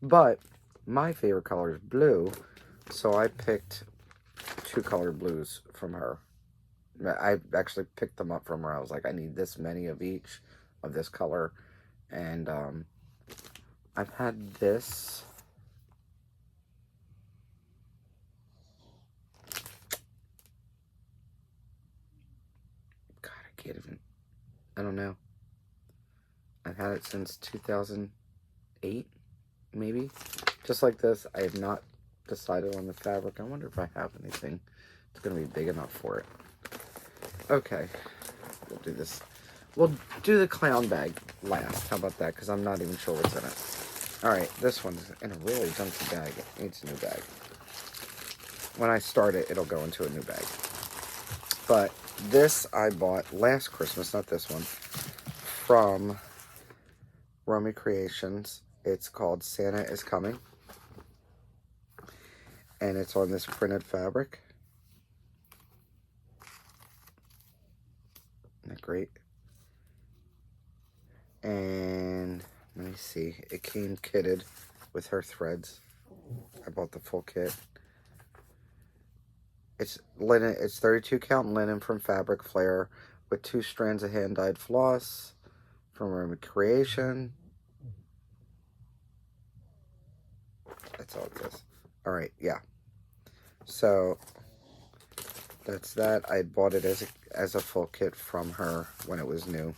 But my favorite color is blue, so I picked 2 color blues from her. I actually picked them up from her. I was like, I need this many of each of this color. And I've had this. God, I can't even. I don't know. I've had it since 2008, maybe. Just like this. I have not decided on the fabric. I wonder if I have anything that's going to be big enough for it. Okay, we'll do this. We'll do the clown bag last. How about that? Because I'm not even sure what's in it. Alright, this one's in a really junky bag. It needs a new bag. When I start it, it'll go into a new bag. But this I bought last Christmas, not this one, from Romy Creations. It's called Santa is Coming. And it's on this printed fabric. Isn't that great? And let me see. It came kitted with her threads. I bought the full kit. It's linen. It's 32 count linen from Fabric Flare with 2 strands of hand dyed floss from Romy Creation. That's all it says. All right, yeah. So that's that. I bought it as a full kit from her when it was new,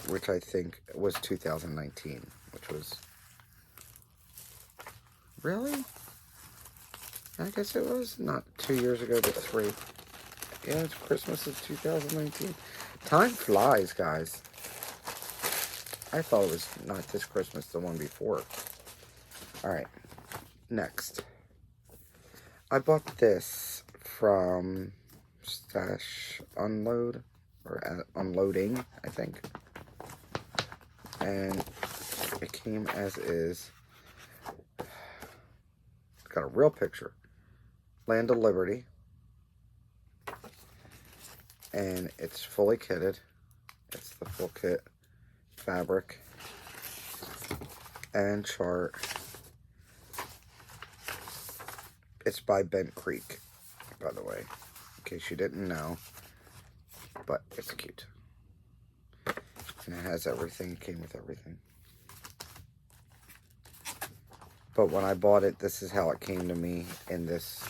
which I think was 2019, which was really. I guess it was not 2 years ago, but 3. Yeah, it's Christmas of 2019. Time flies, guys. I thought it was not this Christmas, the one before. Alright, next. I bought this from Stash Unload, or Unloading, I think. And it came as is. It's got a real picture. Land of Liberty. And it's fully kitted. It's the full kit. Fabric. And chart. It's by Bent Creek, by the way. In case you didn't know. But it's cute. And it has everything. It came with everything. But when I bought it, this is how it came to me in this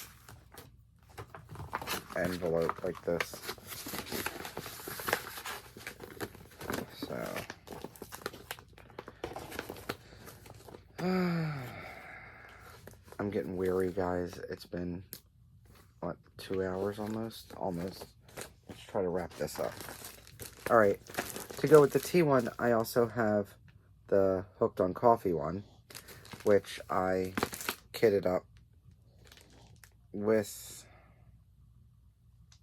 envelope like this. So I'm getting weary, guys. It's been what, 2 hours almost? Let's try to wrap this up. All right, to go with the tea one, I also have the Hooked on Coffee one, which I kitted up with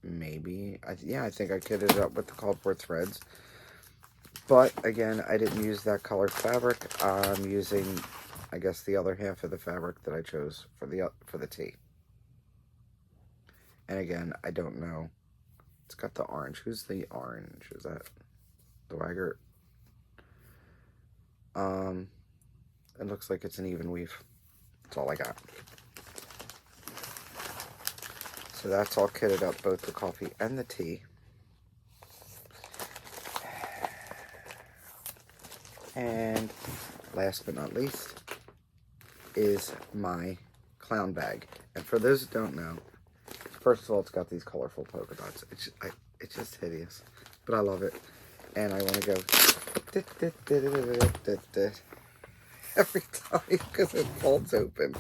maybe, I think I kitted it up with the called for threads. But again, I didn't use that colored fabric. I'm using, I guess, the other half of the fabric that I chose for the tea. And again, I don't know. It's got the orange. Who's the orange? Is that the Waggart? It looks like it's an even weave. That's all I got. So that's all kitted up, both the coffee and the tea. And last but not least is my clown bag. And for those who don't know, First of all, it's got these colorful polka dots. It's just hideous, but I love it. And I want to go every time because it folds open.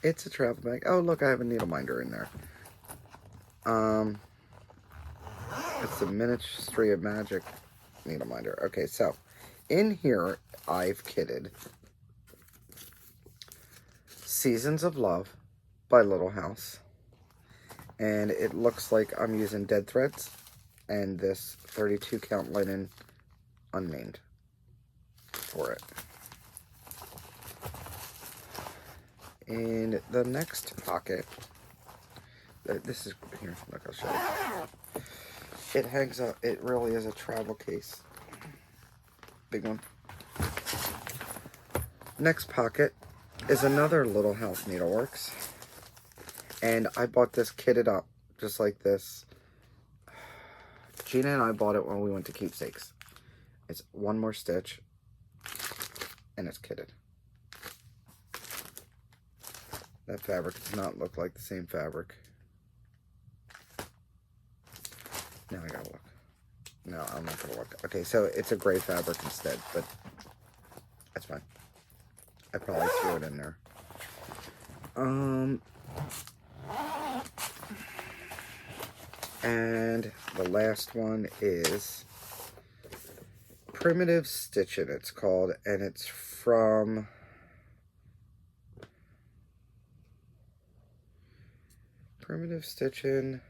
It's a travel bag. Oh, look, I have a needle minder in there. It's the Ministry of Magic needle minder. Okay, so in here I've kitted Seasons of Love by Little House. And it looks like I'm using dead threads and this 32 count linen unnamed for it. In the next pocket, this is here, look, I'll show you. It hangs up, it really is a travel case. Big one. Next pocket is another Little House Needleworks. And I bought this kitted up, just like this. Gina and I bought it when we went to Keepsakes. It's one more stitch, and it's kitted. That fabric does not look like the same fabric. Now I gotta look. No, I'm not gonna look. Okay, so it's a gray fabric instead, but that's fine. I probably threw it in there. And the last one is Primitive Stitching, it's called, and it's from Primitive Stitching.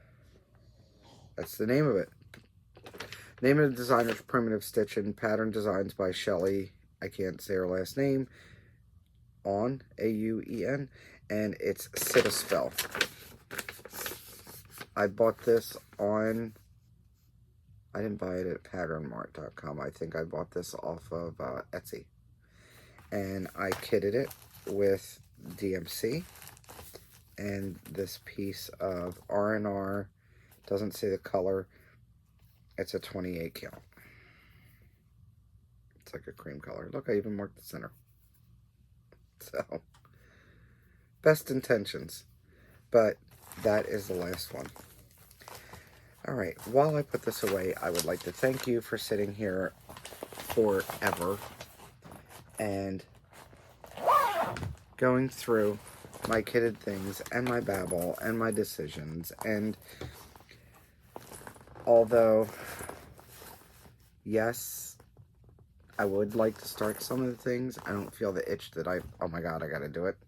That's the name of it. Name of the designer is Primitive Stitching. Pattern designs by Shelly. I can't say her last name. On A-U-E-N, and it's Sit a Spell. I bought this on, I didn't buy it at patternmart.com. I think I bought this off of Etsy. And I kitted it with DMC and this piece of R&R. Doesn't say the color. It's a 28 count. It's like a cream color. Look, I even marked the center. So, best intentions. But that is the last one. Alright, while I put this away, I would like to thank you for sitting here forever and going through my kitted things and my babble and my decisions. And although, yes, I would like to start some of the things, I don't feel the itch that oh my god, I gotta do it.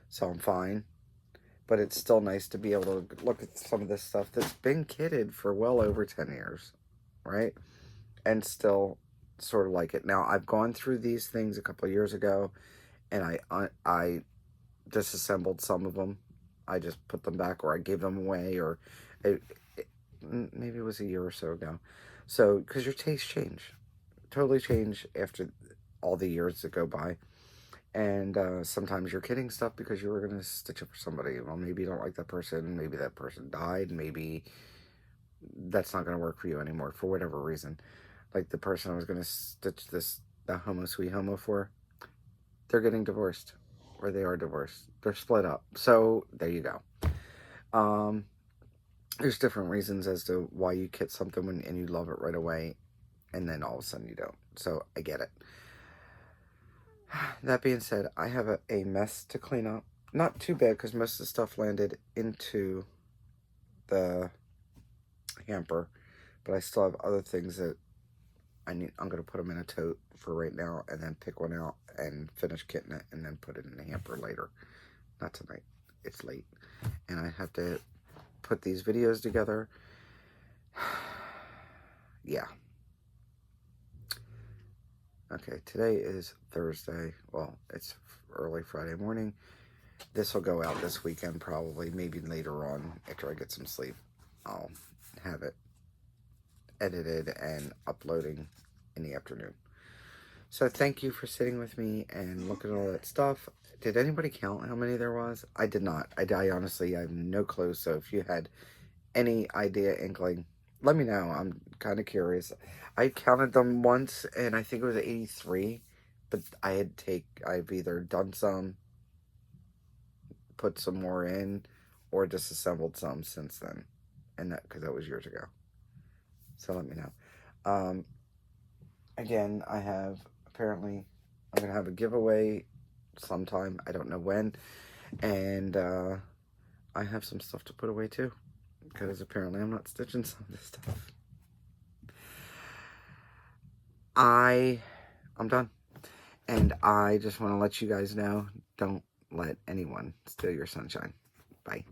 So I'm fine. But it's still nice to be able to look at some of this stuff that's been kitted for well over 10 years, right? And still sort of like it. Now, I've gone through these things a couple of years ago, and I disassembled some of them. I just put them back, or I gave them away, or maybe it was a year or so ago. So, because your tastes change. Totally change after all the years that go by. And sometimes you're kitting stuff because you were going to stitch it for somebody. Well, maybe you don't like that person. Maybe that person died. Maybe that's not going to work for you anymore for whatever reason. Like the person I was going to stitch the Homo Sweet Homo for, they're getting divorced. Or they are divorced. They're split up. So, there you go. There's different reasons as to why you kit something and you love it right away. And then all of a sudden you don't. So, I get it. That being said, I have a mess to clean up. Not too bad because most of the stuff landed into the hamper. But I still have other things that I'm going to put them in a tote for right now and then pick one out and finish kitting it and then put it in the hamper later. Not tonight. It's late. And I have to put these videos together. Yeah. Okay, today is Thursday. Well, it's early Friday morning. This will go out this weekend probably. Maybe later on after I get some sleep. I'll have it edited and uploading in the afternoon. So thank you for sitting with me and looking at all that stuff. Did anybody count how many there was? I did not. I honestly have no clue. So if you had any idea, inkling, let me know. I'm kind of curious. I counted them once, and I think it was 83. But I've either done some, put some more in, or disassembled some since then. And that, because that was years ago. So let me know. Again, I have, apparently, I'm going to have a giveaway sometime. I don't know when. And I have some stuff to put away too. Because apparently I'm not stitching some of this stuff. I'm done. And I just want to let you guys know, don't let anyone steal your sunshine. Bye.